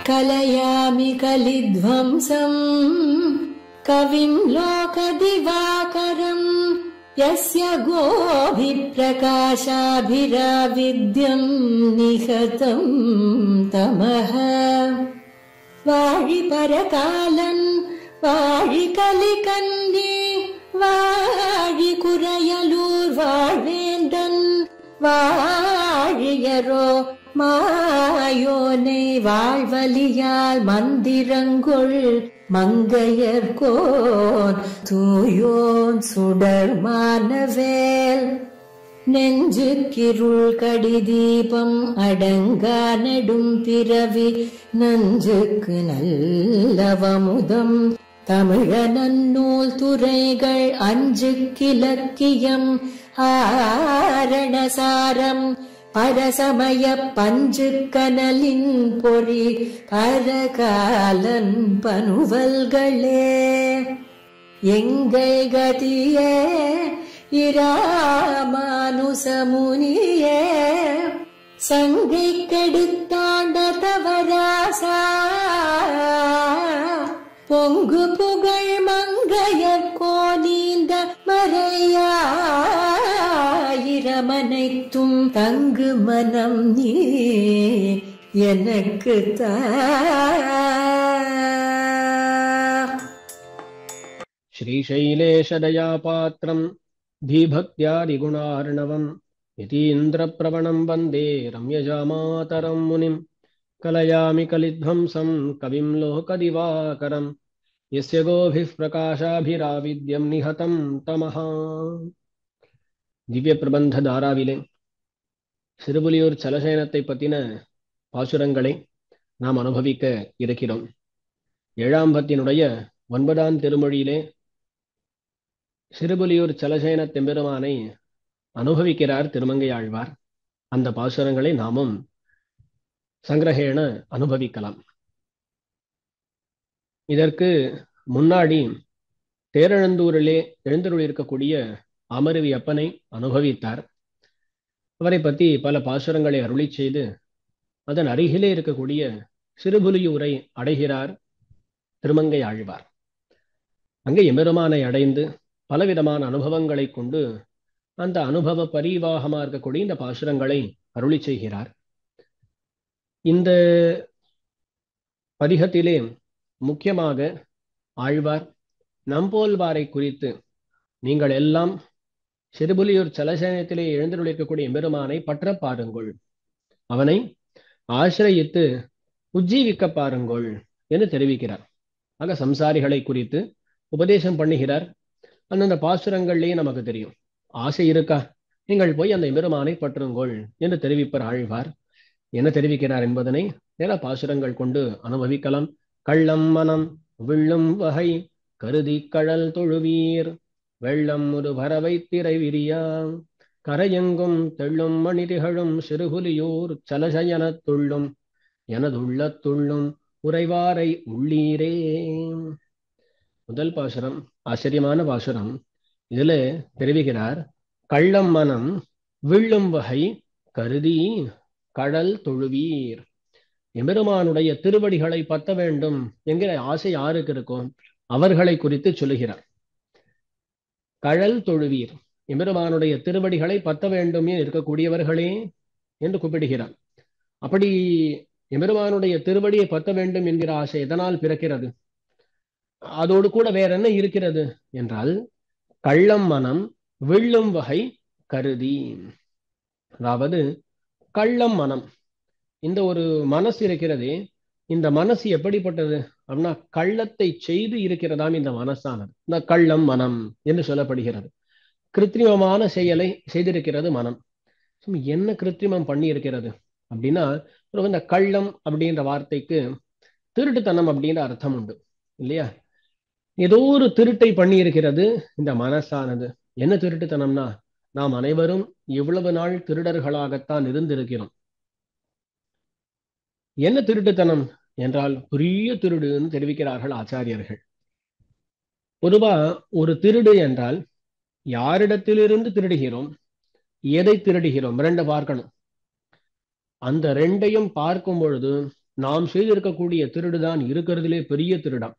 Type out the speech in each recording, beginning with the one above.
कलयामि कलिध्वंसम् कविं लोकदिवाकरम् यस्य गोभिप्रकाशाभिराविद्यम् निहतम् तमः वाळि परकालन् वाळि कलिकन्ये वाळि कुरयलूर् वाळेन्दन् वाழியரோ மாயோனை வாழ்வலியால் மந்திரங்கொள் மங்கையர்கோன் தூயோன் சுடர் மானவேல் நெஞ்சுக்கிருள் கடிதீபம் அடங்கா நெடும் பிறவி நஞ்சுக்கு நல்லவமுதம் தமிழ நன்னூல் துறைகள் அஞ்சுக்கிலக்கியம் ஆரணசாரம் பரசமய பஞ்சு கனலின் பொறி பரகாலன் பனுவல்களே எங்கள் கதியே இராமானுசமுனியே சங்கை கெடுத்தாண்ட தவராசா பொங்கு புகழ் மங்கைய கோனீந்த மறையாயிரமனைத்தும் தங்கு மனம் நீ எனக்கு தா. ஸ்ரீசைலேஷதயா பாத்ரம் தீபக்தியாதிகுணார்ணவம் யதீந்திரப்ரவணம் வந்தே ரம்யஜாமாதரம் முனிம் கலயாமி கலித்வம்சம் கவிம் லோகதிவாகரம் யஸ்ய கோபிः பிரகாசாபிராவித்யம் நிஹதம் தமஹா. திவ்ய பிரபந்த தாராவிலே சிறுபுலியூர் சலசேனத்தை பற்றின பாசுரங்களை நாம் அனுபவிக்க இருக்கிறோம். 7ஆம் பத்தினுடைய 9ஆம் திருமொழியிலே சிறுபுலியூர் சலசேன தெம்பெருமானை அனுபவிக்கிறார் திருமங்கையாழ்வார். அந்த பாசுரங்களை நாமும் சங்கிரகேண அனுபவிக்கலாம். இதற்கு முன்னாடி தேரெழுந்தூரிலே எழுந்தருள் இருக்கக்கூடிய அமருவி அப்பனை அனுபவித்தார். அவரை பற்றி பல பாசுரங்களை அருளி செய்து அதன் அருகிலே இருக்கக்கூடிய சிறுபுலியூரை அடைகிறார் திருமங்கை ஆழ்வார். அங்கே எம்பெருமானை அடைந்து பலவிதமான அனுபவங்களை கொண்டு அந்த அனுபவ பரிவாகமாக இருக்கக்கூடிய இந்த பாசுரங்களை அருளி செய்கிறார். இந்த பதிகத்திலே முக்கியமாக ஆழ்வார் நம்போல்வாரை குறித்து நீங்கள் எல்லாம் சிறுபுலியூர் சலசேனத்திலே எழுந்தருளிருக்கக்கூடிய எம்பெருமானை பற்ற பாருங்கள், அவனை ஆசிரயித்து உஜ்ஜீவிக்க பாருங்கள் என்று தெரிவிக்கிறார். ஆக சம்சாரிகளை குறித்து உபதேசம் பண்ணுகிறார். அந்தந்த பாசுரங்கள்லேயே நமக்கு தெரியும். ஆசை இருக்கா, நீங்கள் போய் அந்த எம்பெருமானை பற்றுங்கள் என்று தெரிவிப்பார் ஆழ்வார். என்ன தெரிவிக்கிறார் என்பதனை சில பாசுரங்கள் கொண்டு அனுபவிக்கலாம். கள்ளம் மனம் விள்ளும் வகை கருதி கழல் தொழுவீர் வெள்ளம் ஒரு பறவை திரை விரியாம் கரையெங்கும் தெள்ளும் மணிதிகழும் சிறுபுலியூர் சலசயனத்துள்ளும் எனதுள்ளத்துள்ளும் உறைவாரை உள்ளீரே. முதல் பாசுரம் ஆச்சரியமான பாசுரம். இதுல தெரிவிக்கிறார், கள்ளம் மனம் விள்ளும் வகை கருதி கடல் தொழுவீர். எம்பெருமானுடைய திருவடிகளை பத்த வேண்டும் என்கிற ஆசை யாருக்கு இருக்கும் அவர்களை குறித்து சொல்லுகிறார். கழல் தொழுவீர், எம்பெருமானுடைய திருவடிகளை பத்த வேண்டும் இருக்கக்கூடியவர்களே என்று கூப்பிடுகிறார். அப்படி எம்பெருமானுடைய திருவடியை பத்த வேண்டும் என்கிற ஆசை எதனால் பிறக்கிறது? அதோடு கூட வேற என்ன இருக்கிறது என்றால், கள்ளம் மனம் விள்ளும் வகை கருதி. அதாவது கள்ளம் மனம், இந்த ஒரு மனசு இருக்கிறதே, இந்த மனசு எப்படிப்பட்டது அப்படின்னா கள்ளத்தை செய்து இருக்கிறதாம் இந்த மனசானது. இந்த கள்ளம் மனம் என்று சொல்லப்படுகிறது. கிருத்திரிமமான செயலை செய்திருக்கிறது மனம். என்ன கிருத்திரிமம் பண்ணி இருக்கிறது அப்படின்னா, இந்த கள்ளம் அப்படின்ற வார்த்தைக்கு திருட்டுத்தனம் அப்படின்ற அர்த்தம் உண்டு இல்லையா? ஏதோ ஒரு திருட்டை பண்ணி இருக்கிறது இந்த மனசானது. என்ன திருட்டுத்தனம்னா, நாம் அனைவரும் இவ்வளவு நாள் திருடர்களாகத்தான் இருந்திருக்கிறோம். என்ன திருட்டுத்தனம் என்றால் பெரிய திருடுன்னு தெரிவிக்கிறார்கள் ஆச்சாரியர்கள். பொதுவா ஒரு திருடு என்றால் யாரிடத்திலிருந்து திருடுகிறோம், எதை திருடுகிறோம், ரெண்டு பார்க்கணும். அந்த ரெண்டையும் பார்க்கும் பொழுது நாம் செய்திருக்கக்கூடிய திருடுதான் இருக்கிறதுலே பெரிய திருடம்.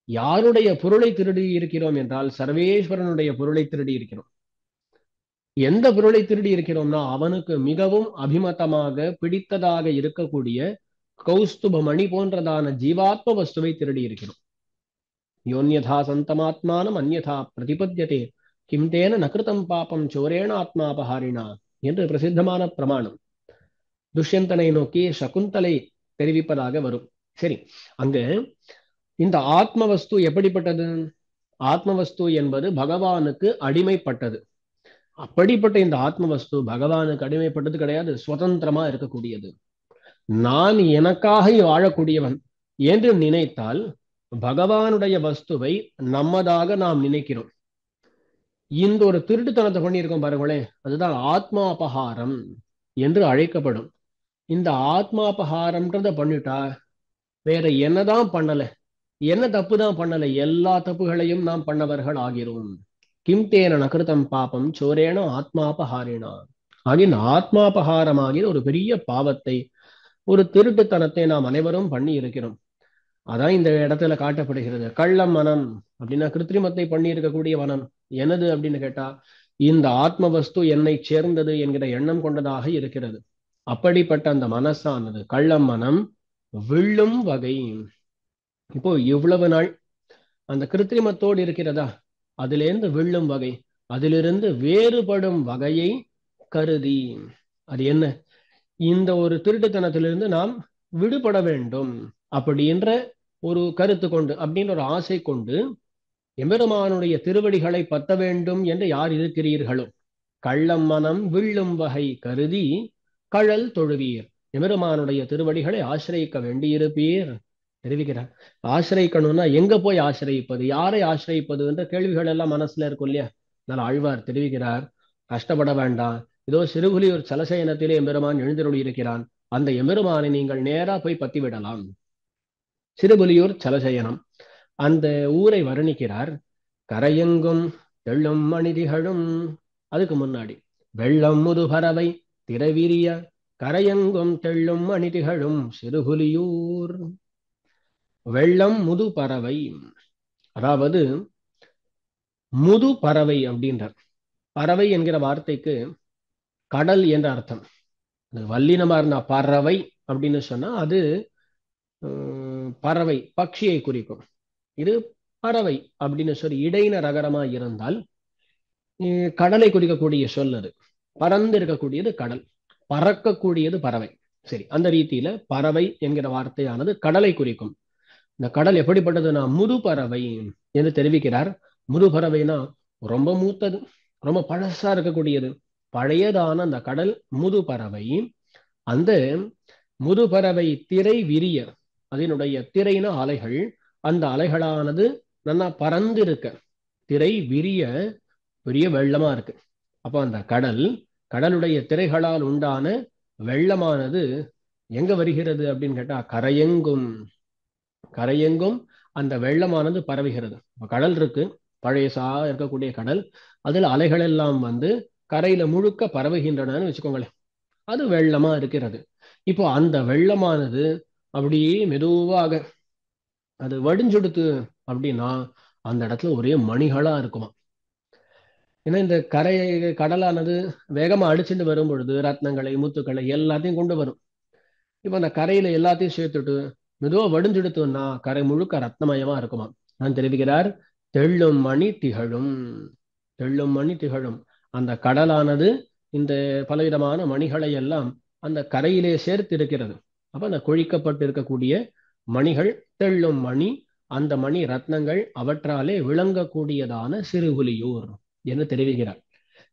யாருடைய பொருளை திருடி இருக்கிறோம் என்றால் சர்வேஸ்வரனுடைய பொருளை திருடி இருக்கிறோம். எந்த பொருளை திருடி இருக்கிறோம்னா அவனுக்கு மிகவும் அபிமதமாக பிடித்ததாக இருக்கக்கூடிய கௌஸ்துப மணி போன்றதான ஜீவாத்ம வஸ்துவை திருடி இருக்கிறோம். யோன்யதா சந்தமாத்மானம் அந்யதா பிரதிபத்தியதே கிம் தேன நகிருதம் பாபம் சோரேண ஆத்மாபஹாரிணா என்று பிரசித்தமான பிரமாணம் துஷ்யந்தனை நோக்கி சகுந்தலை தெரிவிப்பதாக வரும். சரி, அங்க இந்த ஆத்மவஸ்து எப்படிப்பட்டது? ஆத்மவஸ்து என்பது பகவானுக்கு அடிமைப்பட்டது. அப்படிப்பட்ட இந்த ஆத்மவஸ்து பகவானுக்கு அடிமைப்பட்டது கிடையாது, சுதந்திரமா இருக்கக்கூடியது. நான் எனக்காக வாழக்கூடியவன் என்று நினைத்தால் பகவானுடைய வஸ்துவை நம்மதாக நாம் நினைக்கிறோம். இந்த ஒரு திருட்டுத்தனத்தை பண்ணியிருக்கோம் பாருங்களேன், அதுதான் ஆத்மாபகாரம் என்று அழைக்கப்படும். இந்த ஆத்மாபகாரம்ன்றத பண்ணிட்டா வேற என்னதான் பண்ணல, என்ன தப்பு தான் பண்ணல, எல்லா தப்புகளையும் நாம் பண்ணவர்கள் ஆகிறோம். கிம் தேன நகிருதம் பாபம் சோரேன ஆத்மாபகாரினா. ஆகிய ஆத்மாபகாரமாகிய ஒரு பெரிய பாவத்தை, ஒரு திருட்டுத்தனத்தை நாம் அனைவரும் பண்ணி இருக்கிறோம். அதான் இந்த இடத்துல காட்டப்படுகிறது. கள்ளம் மனம் அப்படின்னா கிருத்திரிமத்தை பண்ணி இருக்கக்கூடிய மனம் எனது அப்படின்னு கேட்டா இந்த ஆத்மவஸ்து என்னை சேர்ந்தது என்கிற எண்ணம் கொண்டதாக இருக்கிறது. அப்படிப்பட்ட அந்த மனசானது கள்ளம் மனம் விழும் வகை. இப்போ இவ்வளவு நாள் அந்த கிருத்திரிமத்தோடு இருக்கிறதா, அதிலிருந்து விழும் வகை, அதிலிருந்து வேறுபடும் வகையை கருதி, அது என்ன, இந்த ஒரு திருட்டுத்தனத்திலிருந்து நாம் விடுபட வேண்டும் அப்படின்ற ஒரு கருத்து கொண்டு, அப்படின்ற ஒரு ஆசை கொண்டு எம்பெருமானுடைய திருவடிகளை பத்த வேண்டும் என்று யார் இருக்கிறீர்களோ கள்ளம் மனம் விழும் வகை கருதி கழல் தொழுவீர், எம்பெருமானுடைய திருவடிகளை ஆசிரியிக்க வேண்டியிருப்பீர் தெரிவிக்கிறார். ஆசிரியிக்கணும்னா எங்க போய் ஆசிரியிப்பது, யாரை ஆசிரியிப்பது என்ற கேள்விகள் எல்லாம் மனசுல இருக்கும் இல்லையா? அதனால ஆழ்வார் தெரிவிக்கிறார், கஷ்டப்பட வேண்டாம். இதோ சிறுகுலியூர் சலசயனத்திலே எம்பெருமான் எழுந்தருளி இருக்கிறான், அந்த எம்பெருமானை நீங்கள் நேரா போய் பத்தி விடலாம். சிறுபுலியூர் சலசயனம், அந்த ஊரை வர்ணிக்கிறார். கரையெங்கும் தெள்ளும் மணிதிகளும், அதுக்கு முன்னாடி வெள்ளம் முதுபறவை திரவிரிய கரையெங்கும் தெள்ளும் மணிதிகளும் சிறுபுலியூர். வெள்ளம் முது பறவை, அதாவது முது பறவை அப்படின்றார். பறவை என்கிற வார்த்தைக்கு கடல் என்ற அர்த்தம். வல்லினமா இருந்தா பறவை அப்படின்னு சொன்னா அது பறவை பட்சியை குறிக்கும். இது பறவை அப்படின்னு சொல்லி இடையின ரகரமா இருந்தால் கடலை குறிக்கக்கூடிய சொல். அது பறந்து இருக்கக்கூடியது கடல், பறக்கக்கூடியது பறவை. சரி, அந்த ரீதியில பறவை என்கிற வார்த்தையானது கடலை குறிக்கும். இந்த கடல் எப்படிப்பட்டதுன்னா முது பறவை என்று தெரிவிக்கிறார். முது பறவைனா ரொம்ப மூத்தது, ரொம்ப பழசா இருக்கக்கூடியது, பழையதான அந்த கடல் முது பறவை. அந்த முது பறவை திரை விரிய, அதனுடைய திரைன அலைகள், அந்த அலைகளானது நல்லா பறந்து இருக்க, திரை விரிய பெரிய வெள்ளமா இருக்கு. அப்போ அந்த கடலுடைய திரைகளால் உண்டான வெள்ளமானது எங்க வருகிறது அப்படின்னு கேட்டா கரையெங்கும் அந்த வெள்ளமானது பரவுகிறது. கடல் இருக்கு, பழையசா இருக்கக்கூடிய கடல், அதுல அலைகள் எல்லாம் வந்து கரையில முழுக்க பரவுகின்றனன்னு வச்சுக்கோங்களேன், அது வெள்ளமா இருக்கிறது. இப்போ அந்த வெள்ளமானது அப்படியே மெதுவாக அது வடிஞ்செடுத்து அப்படின்னா அந்த இடத்துல ஒரே மணிகளா இருக்குமா. ஏன்னா இந்த கடலானது வேகமா அடிச்சுட்டு வரும் பொழுது ரத்னங்களை முத்துக்களை எல்லாத்தையும் கொண்டு வரும். இப்ப அந்த கரையில எல்லாத்தையும் சேர்த்துட்டு மெதுவா வடிஞ்செடுத்தோம்னா கரை முழுக்க ரத்னமயமா இருக்குமா. நான் தெரிவிக்கிறார், தெள்ளும் மணி திகழும், தெள்ளும் மணி திகழும். அந்த கடலானது இந்த பலவிதமான மணிகளை எல்லாம் அந்த கரையிலே சேர்த்து இருக்கிறது. அப்ப அந்த கொழிக்கப்பட்டு இருக்கக்கூடிய மணிகள் தெள்ளும் மணி, அந்த மணி ரத்னங்கள், அவற்றாலே விளங்கக்கூடியதான சிறுகுலியூர் என்று தெரிவிக்கிறார்.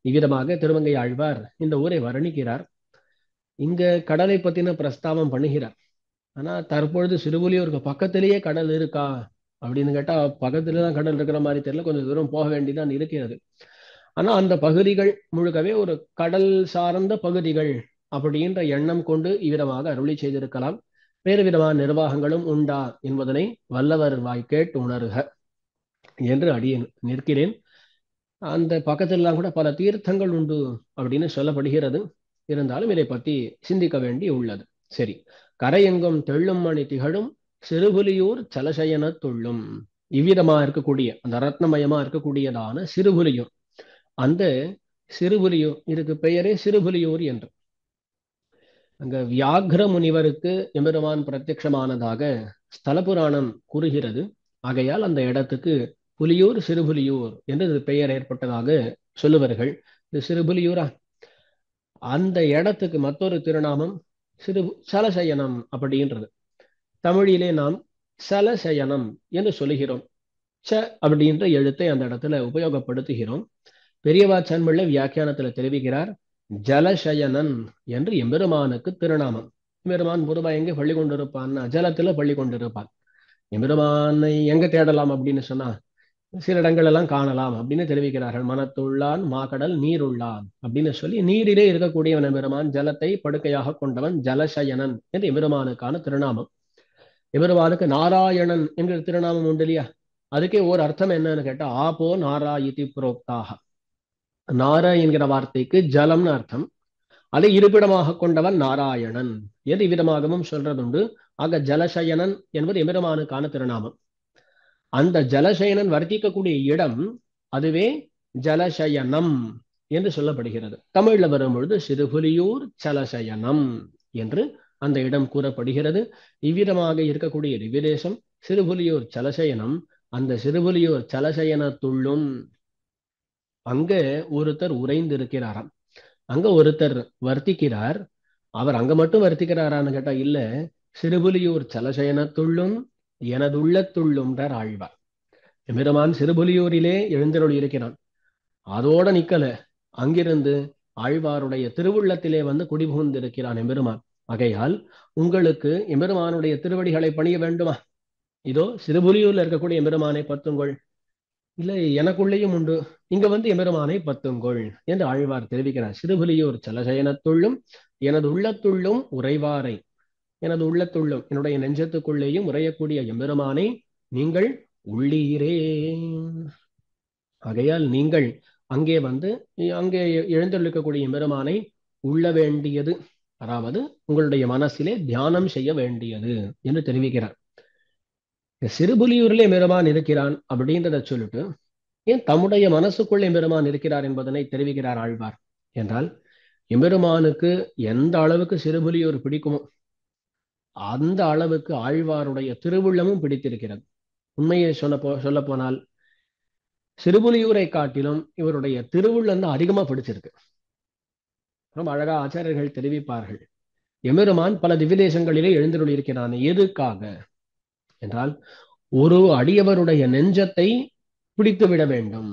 இவ்விதமாக திருமங்கை ஆழ்வார் இந்த ஊரை வர்ணிக்கிறார். இங்க கடலை பத்தின பிரஸ்தாபம் பண்ணுகிறார். ஆனா தற்பொழுது சிறுபுலியூருக்கு பக்கத்திலேயே கடல் இருக்கா அப்படின்னு கேட்டா பக்கத்துலதான் கடல் இருக்கிற மாதிரி தெரியல, கொஞ்சம் தூரம் போக வேண்டிதான் இருக்கிறது. ஆனா அந்த பகுதிகள் முழுக்கவே ஒரு கடல் சார்ந்த பகுதிகள் அப்படின்ற எண்ணம் கொண்டு இவ்விதமாக அருளி செய்திருக்கலாம். வேறு விதமான நிர்வாகங்களும் உண்டா என்பதனை வல்லவர் வாய் கேட்டு உணர்க என்று அடியேன் நிற்கிறேன். அந்த பக்கத்திலாம் கூட பல தீர்த்தங்கள் உண்டு அப்படின்னு சொல்லப்படுகிறது. இருந்தாலும் இதை பற்றி சிந்திக்க வேண்டி உள்ளது. சரி, கரையெங்கும் தெள்ளும் மணி திகழும் சிறுபுலியூர் சலசயன துள்ளும். இவ்விதமா இருக்கக்கூடிய அந்த ரத்னமயமா இருக்கக்கூடியதான சிறுபுலியூர், அந்த சிறுபுலியூர், இதுக்கு பெயரே சிறுபுலியூர் என்று. அங்க வியாக்ர முனிவருக்கு எம்பெருமான் பிரத்யட்சமானதாக ஸ்தல புராணம் கூறுகிறது. ஆகையால் அந்த இடத்துக்கு புலியூர் சிறுபுலியூர் என்று பெயர் ஏற்பட்டதாக சொல்லுவார்கள். இது சிறுபுலியூரா? அந்த இடத்துக்கு மற்றொரு திருநாமம் சலசயனம் அப்படின்றது. தமிழிலே நாம் சலசயனம் என்று சொல்லுகிறோம். ச அப்படின்ற எழுத்தை அந்த இடத்துல உபயோகப்படுத்துகிறோம். பெரியவா சன்மிள்ள வியாக்கியானத்துல தெரிவிக்கிறார், ஜலசயனன் என்று எம்பெருமானுக்கு திருநாமம். எம்பெருமான் பொதுவா எங்க பள்ளி கொண்டிருப்பான்னா ஜலத்துல பள்ளி கொண்டிருப்பான். எம்பெருமானை எங்க தேடலாம் அப்படின்னு சொன்னா சில இடங்கள் எல்லாம் காணலாம் அப்படின்னு தெரிவிக்கிறார்கள். மனத்துள்ளான் மாகடல் நீருள்ளான் அப்படின்னு சொல்லி நீரிலே இருக்கக்கூடியவன் எம்பெருமான், ஜலத்தை படுக்கையாக கொண்டவன் ஜலசயனன் என்று எம்பெருமானுக்கான திருநாமம். எம்பெருமானுக்கு நாராயணன் என்கிற திருநாமம் உண்டு இல்லையா? அதுக்கே ஒரு அர்த்தம் என்னன்னு கேட்டா, ஆபோ நாராயிதி புரோக்தாக. நார என்கிற வார்த்தைக்கு ஜலம்னு அர்த்தம். அதை இருப்பிடமாக கொண்டவன் நாராயணன் என்று இவ்விதமாகவும் சொல்றதுண்டு. ஆக ஜலசயனன் என்பது எம்பெருமானுக்கான திருநாமம். அந்த ஜலசயனன் வர்த்திக்கக்கூடிய இடம் அதுவே ஜலசயனம் என்று சொல்லப்படுகிறது. தமிழ்ல வரும் பொழுது சிறுபுலியூர் சலசயனம் என்று அந்த இடம் கூறப்படுகிறது. இவ்விதமாக இருக்கக்கூடிய திவ்யதேசம் சிறுபுலியூர் சலசயனம். அந்த சிறுபுலியூர் சலசயனத்துள்ளும் அங்க ஒருத்தர் உறைந்து இருக்கிறாராம். அங்க ஒருத்தர் வர்த்திக்கிறார். அவர் அங்க மட்டும் வர்த்திக்கிறாரான்னு கேட்டா இல்ல, சிறுபுலியூர் சலசயனத்துள்ளும் எனதுள்ளத்துள்ளும்ன்றார் ஆழ்வார். எம்பெருமான் சிறுபுலியூரிலே எழுந்தருளி இருக்கிறான். அதோட நிக்கல, அங்கிருந்து ஆழ்வாருடைய திருவுள்ளத்திலே வந்து குடிபுகுந்து இருக்கிறான் எம்பெருமான். ஆகையால் உங்களுக்கு எம்பெருமானுடைய திருவடிகளை பணிய வேண்டுமா? இதோ சிறுபுலியூர்ல இருக்கக்கூடிய எம்பெருமானை பத்துங்கொள். இல்லை, எனக்குள்ளேயும் உண்டு, இங்க வந்து எம்பெருமானை பத்துங்கொள் என்று ஆழ்வார் தெரிவிக்கிறார். சிறுபுலியூர் சலசயனத்துள்ளும் எனது உள்ளத்துள்ளும் உறைவாரை, எனது உள்ளத்துள்ளும் என்னுடைய நெஞ்சத்துக்குள்ளேயும் உறையக்கூடிய எம்பெருமானை நீங்கள் உள்ளீரே. ஆகையால் நீங்கள் அங்கே வந்து அங்கே எழுந்தொழிக்கக்கூடிய எம்பெருமானை உள்ள வேண்டியது, அதாவது உங்களுடைய மனசிலே தியானம் செய்ய வேண்டியது என்று தெரிவிக்கிறார். சிறுபுலியூரிலே எம்பெருமான் இருக்கிறான் அப்படின்றத சொல்லிட்டு ஏன் தம்முடைய மனசுக்குள்ளே எம்பெருமான் இருக்கிறார் என்பதனை தெரிவிக்கிறார் ஆழ்வார் என்றால், எம்பெருமானுக்கு எந்த அளவுக்கு சிறுபுலியூர் பிடிக்குமோ அந்த அளவுக்கு ஆழ்வாருடைய திருவுள்ளமும் பிடித்திருக்கிறது. உண்மையை சொல்ல போனால் சிறுபுலியூரை காட்டிலும் இவருடைய திருவுள்ளம் தான் அதிகமா பிடிச்சிருக்கு. ரொம்ப அழகா ஆச்சாரியர்கள் தெரிவிப்பார்கள். எம்பெருமான் பல திவ்யதேசங்களிலே எழுந்தருளி இருக்கிறான். எதுக்காக என்றால், ஒரு அடியவருடைய நெஞ்சத்தை பிடித்து விட வேண்டும்,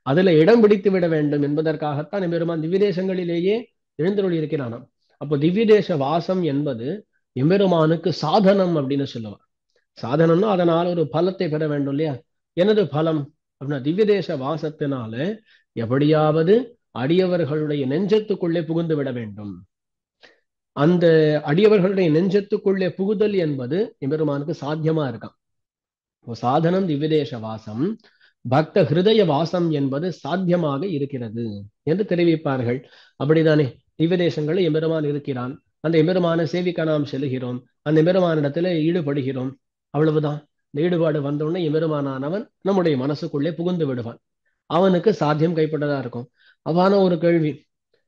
அதுல இடம் பிடித்து விட வேண்டும் என்பதற்காகத்தான் எம்பெருமான் திவ்யதேசங்களிலேயே எழுந்தருளி இருக்கிறானாம். அப்போ திவ்யதேச வாசம் என்பது எம்பெருமானுக்கு சாதனம் அப்படின்னு சொல்லுவார். சாதனம்னா அதனால் ஒரு பலத்தை பெற வேண்டும் இல்லையா? எனது பலம் அப்படின்னா திவ்யதேச வாசத்தினால எப்படியாவது அடியவர்களுடைய நெஞ்சத்துக்குள்ளே புகுந்து விட வேண்டும். அந்த அடியவர்களுடைய நெஞ்சத்துக்குள்ளே புகுதல் என்பது எம்பெருமானுக்கு சாத்தியமா இருக்கான். சாதனம் திவ்யதேச வாசம், பக்த ஹிருதய வாசம் என்பது சாத்தியமாக இருக்கிறது என்று தெரிவிப்பார்கள். அப்படித்தானே? திவ்யதேசங்களில் எம்பெருமான் இருக்கிறான். அந்த எம்பெருமான சேவிக்க நாம் செல்கிறோம், அந்த எம்பெருமானிடத்துல ஈடுபடுகிறோம். அவ்வளவுதான். இந்த ஈடுபாடு வந்தவுடனே எம்பெருமானானவன் நம்முடைய மனசுக்குள்ளே புகுந்து விடுவான். அவனுக்கு சாத்தியம் கைப்பட்டதா இருக்கும். அவான ஒரு கேள்வி,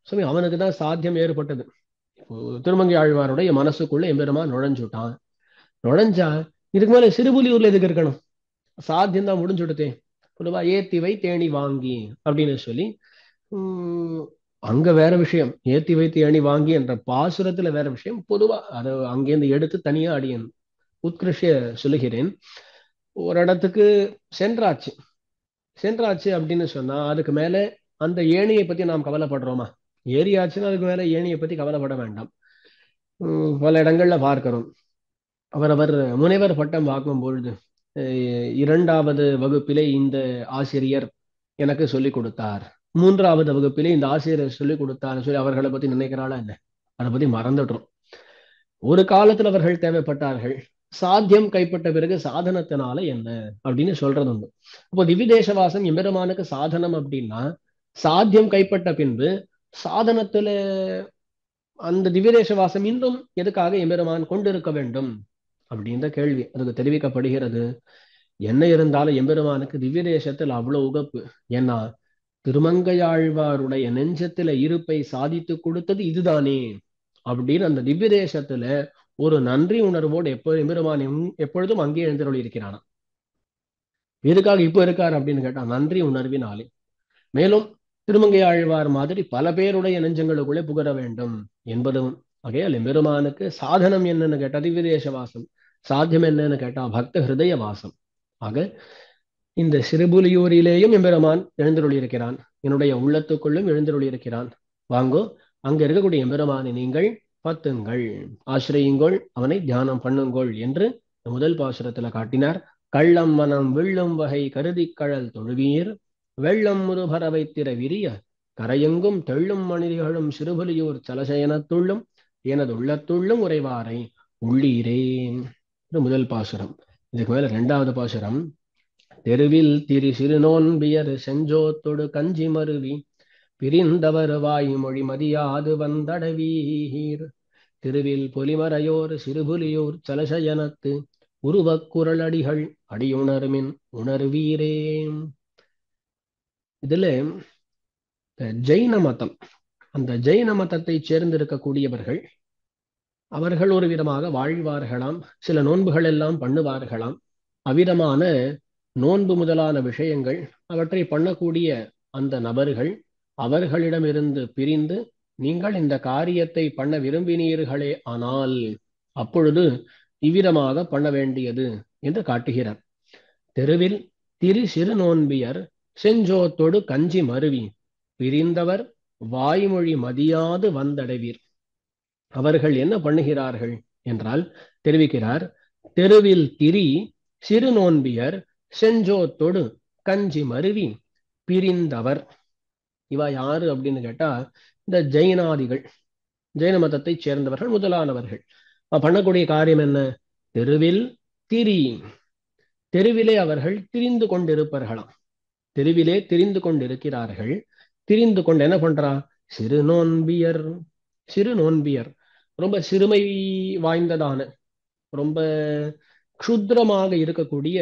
சுவாமி அவனுக்கு தான் சாத்தியம் ஏற்பட்டது. இப்போ திருமங்கை ஆழ்வாருடைய மனசுக்குள்ள எம்பெருமான் நுழைஞ்சுட்டான். நுழைஞ்சா இதுக்கு மேல சிறுபுலியூர்ல எதுக்கு இருக்கணும்? சாத்தியம் தான் முடிஞ்சுடுத்தே. பொதுவா ஏத்திவை தேனி வாங்கி அப்படின்னு சொல்லி அங்க வேற விஷயம். ஏத்தி வைத்து அணி வாங்கி என்ற பாசுரத்துல வேற விஷயம். பொதுவா அதை அங்கேருந்து எடுத்து தனியா அடியன் உத்கிருஷ்ய சொல்லுகிறேன். ஒரு இடத்துக்கு சென்றாச்சு அப்படின்னு சொன்னா அதுக்கு மேல அந்த ஏணியை பத்தி நாம் கவலைப்படுறோமா? ஏரியாச்சுன்னா அதுக்கு மேல ஏணியை பத்தி கவலைப்பட வேண்டாம். பல இடங்கள்ல பார்க்கிறோம். அவர் முனைவர் பட்டம் வாங்கும் பொழுது 2வது வகுப்பிலே இந்த ஆசிரியர் எனக்கு சொல்லிக் கொடுத்தார், 3வது வகுப்பிலே இந்த ஆசிரியர் சொல்லிக் கொடுத்தார்னு சொல்லி அவர்களை பத்தி நினைக்கிறாளா என்ன? அதை பத்தி மறந்துடுறோம். ஒரு காலத்துல அவர்கள் தேவைப்பட்டார்கள். சாத்தியம் கைப்பட்ட பிறகு சாதனத்தினால என்ன அப்படின்னு சொல்றது உண்டு. அப்போ திவ்யதேச வாசம் எம்பெருமானுக்கு சாதனம் அப்படின்னா, சாத்தியம் கைப்பட்ட பின்பு சாதனத்துல அந்த திவ்யதேச வாசம் இன்னும் எதுக்காக எம்பெருமான் கொண்டிருக்க வேண்டும் அப்படின்ற கேள்வி அதுக்கு தெரிவிக்கப்படுகிறது. என்ன இருந்தாலும் எம்பெருமானுக்கு திவ்ய தேசத்தில் அவ்வளவு உகப்பு. ஏன்னா திருமங்கையாழ்வாருடைய நெஞ்சத்துல இருப்பை சாதித்து கொடுத்தது இதுதானே அப்படின்னு அந்த திவ்ய தேசத்துல ஒரு நன்றி உணர்வோடு எம்பெருமான் எப்பொழுதும் அங்கே எழுந்தருளி இருக்கிறானா. எதுக்காக இப்ப இருக்காரு அப்படின்னு கேட்டா நன்றி உணர்வினாலே. மேலும் திருமங்கையாழ்வார் மாதிரி பல பேருடைய நெஞ்சங்களுக்குள்ளே புகழ வேண்டும் என்பதும் ஆகையால் எம்பெருமானுக்கு சாதனம் என்னன்னு கேட்டா திவ்யதேச வாசம், சாத்தியம் என்னன்னு கேட்டா பக்த ஹிருதய வாசம். ஆக இந்த சிறுபுலியூரிலேயும் எம்பெருமான் எழுந்தருளி இருக்கிறான், என்னுடைய உள்ளத்துக்குள்ளும் எழுந்தருளி இருக்கிறான். வாங்கோ அங்க இருக்கக்கூடிய எம்பெருமானை நீங்கள் பத்துங்கள், ஆசிரியுங்கள், அவனை தியானம் பண்ணுங்கள் என்று முதல் பாசுரத்துல காட்டினார். கள்ளம் மனம் விள்ளும் வகை கருதி கழல் தொழுவீர் வெள்ளம் முதுபறவை திற விரிய கரையெங்கும் தெள்ளும் மனிதர்களும் சிறுபுலியூர் சலசயனத்துள்ளும் எனது உள்ளத்துள்ளும் உறைவாரை உள்ளீரே. முதல் பாசுரம். இதுக்கு மேல இரண்டாவது பாசுரம். தெருவில் திரு சிறுநோன்பியர் செஞ்சோத்தொடு கஞ்சி மருவி பிரிந்தவர் வாய் மொழி மதியாது வந்தடவீர் திருவில் பொலிமறையோர் சிறுபுலியோர் சலசயனத்து உருவக்குரலடிகள் அடியுணர்மின் உணர்வீரே. இதுல ஜெயின மதம், அந்த ஜெயின மதத்தை சேர்ந்திருக்கக்கூடியவர்கள் அவர்கள் ஒரு விதமாக வாழ்வார்களாம், சில நோன்புகள் எல்லாம் பண்ணுவார்களாம். அவ்விதமான நோன்பு முதலான விஷயங்கள் அவற்றை பண்ணக்கூடிய அந்த நபர்கள் அவர்களிடமிருந்து பிரிந்து நீங்கள் இந்த காரியத்தை பண்ண விரும்பினீர்களே ஆனால் அப்பொழுது இவ்விதமாக பண்ண வேண்டியது என்று காட்டுகிறார். தெருவில் திரு சிறு நோன்பியர் செஞ்சோத்தொடு கஞ்சி மருவி பிரிந்தவர் வாய்மொழி மதியாது வந்தடைவீர். அவர்கள் என்ன பண்ணுகிறார்கள் என்றால் தெரிவிக்கிறார். தெருவில் திரி சிறு நோன்பியர் செஞ்சோத்தொடு கஞ்சி மருவி பிரிந்தவர். இவ யாரு அப்படின்னு கேட்டா இந்த ஜெயினாதிகள், ஜெயின மதத்தை சேர்ந்தவர்கள் முதலானவர்கள். பண்ணக்கூடிய காரியம் என்ன? தெருவில் திரி, தெருவிலே அவர்கள் திரிந்து கொண்டிருப்பார்களாம், தெருவிலே திரிந்து கொண்டிருக்கிறார்கள். திரிந்து கொண்டு என்ன பண்றா? சிறு நோன்பியர், சிறு நோன்பியர் ரொம்ப சிறுமை வாய்ந்ததான ரொம்ப க்ஷுத்ரமாக இருக்கக்கூடிய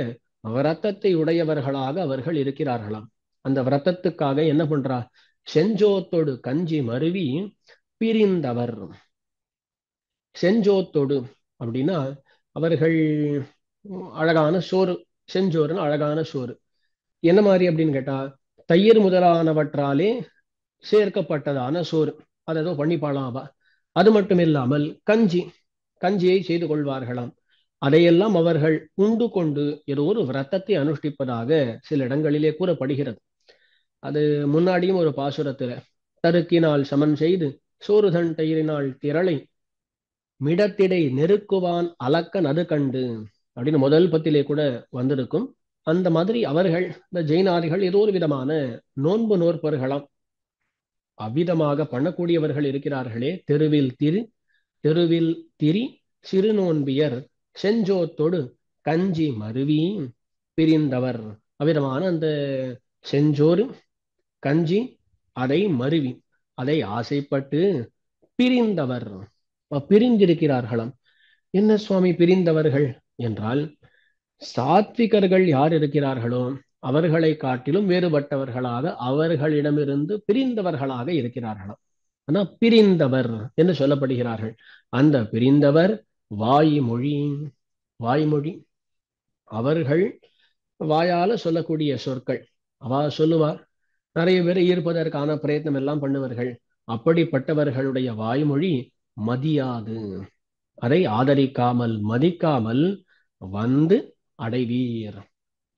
விரதத்தை உடையவர்களாக அவர்கள் இருக்கிறார்களாம். அந்த விரதத்துக்காக என்ன பண்றா? செஞ்சோத்தோடு கஞ்சி மருவி பிரிந்தவர். செஞ்சோத்தோடு அப்படின்னா அவர்கள் அழகான சோறு, செஞ்சோறுன்னு அழகான சோறு. என்ன மாதிரி அப்படின்னு கேட்டா தயிர் முதலானவற்றாலே சேர்க்கப்பட்டதான சோறு, அதை ஏதோ பண்ணிப்பாளாவா. அது மட்டும் இல்லாமல் கஞ்சி, கஞ்சியை செய்து கொள்வார்களாம். அதையெல்லாம் அவர்கள் உண்டு கொண்டு ஏதோ ஒரு விரதத்தை அனுஷ்டிப்பதாக சில இடங்களிலே கூறப்படுகிறது. அது முன்னாடியும் ஒரு பாசுரத்துல தருக்கினால் சமன் செய்து சோறுதன் தயிரினால் திரளை மிடத்திடை நெருக்குவான் அலக்கன் அது கண்டு அப்படின்னு முதல் பத்திலே கூட வந்திருக்கும். அந்த மாதிரி அவர்கள் இந்த ஜெயினாதிகள் ஏதோ ஒரு விதமான நோன்பு நோற்பர்களாம். அவ்விதமாக பண்ணக்கூடியவர்கள் இருக்கிறார்களே. தெருவில் திரி சிறு நோன்பியர் செஞ்சோத்தொடு கஞ்சி மருவி பிரிந்தவர். அவ்விதமான அந்த செஞ்சோறு கஞ்சி அதை மருவி அதை ஆசைப்பட்டு பிரிந்தவர், பிரிந்திருக்கிறார்களாம். என்ன சுவாமி பிரிந்தவர்கள் என்றால் சாத்விகர்கள் யார் இருக்கிறார்களோ அவர்களை காட்டிலும் வேறுபட்டவர்களாக அவர்களிடமிருந்து பிரிந்தவர்களாக இருக்கிறார்களாம். ஆனா பிரிந்தவர் என்று சொல்லப்படுகிறார்கள். அந்த பிரிந்தவர் வாய்மொழி, வாய்மொழி அவர்கள் வாயால சொல்லக்கூடிய சொற்கள். அவ சொல்லுவார், நிறைய பேர் ஈர்ப்பதற்கான பிரயத்னம் எல்லாம் பண்ணுவார்கள். அப்படிப்பட்டவர்களுடைய வாய்மொழி மதியாது, அதை ஆதரிக்காமல் மதிக்காமல் வந்து அடைவீர்.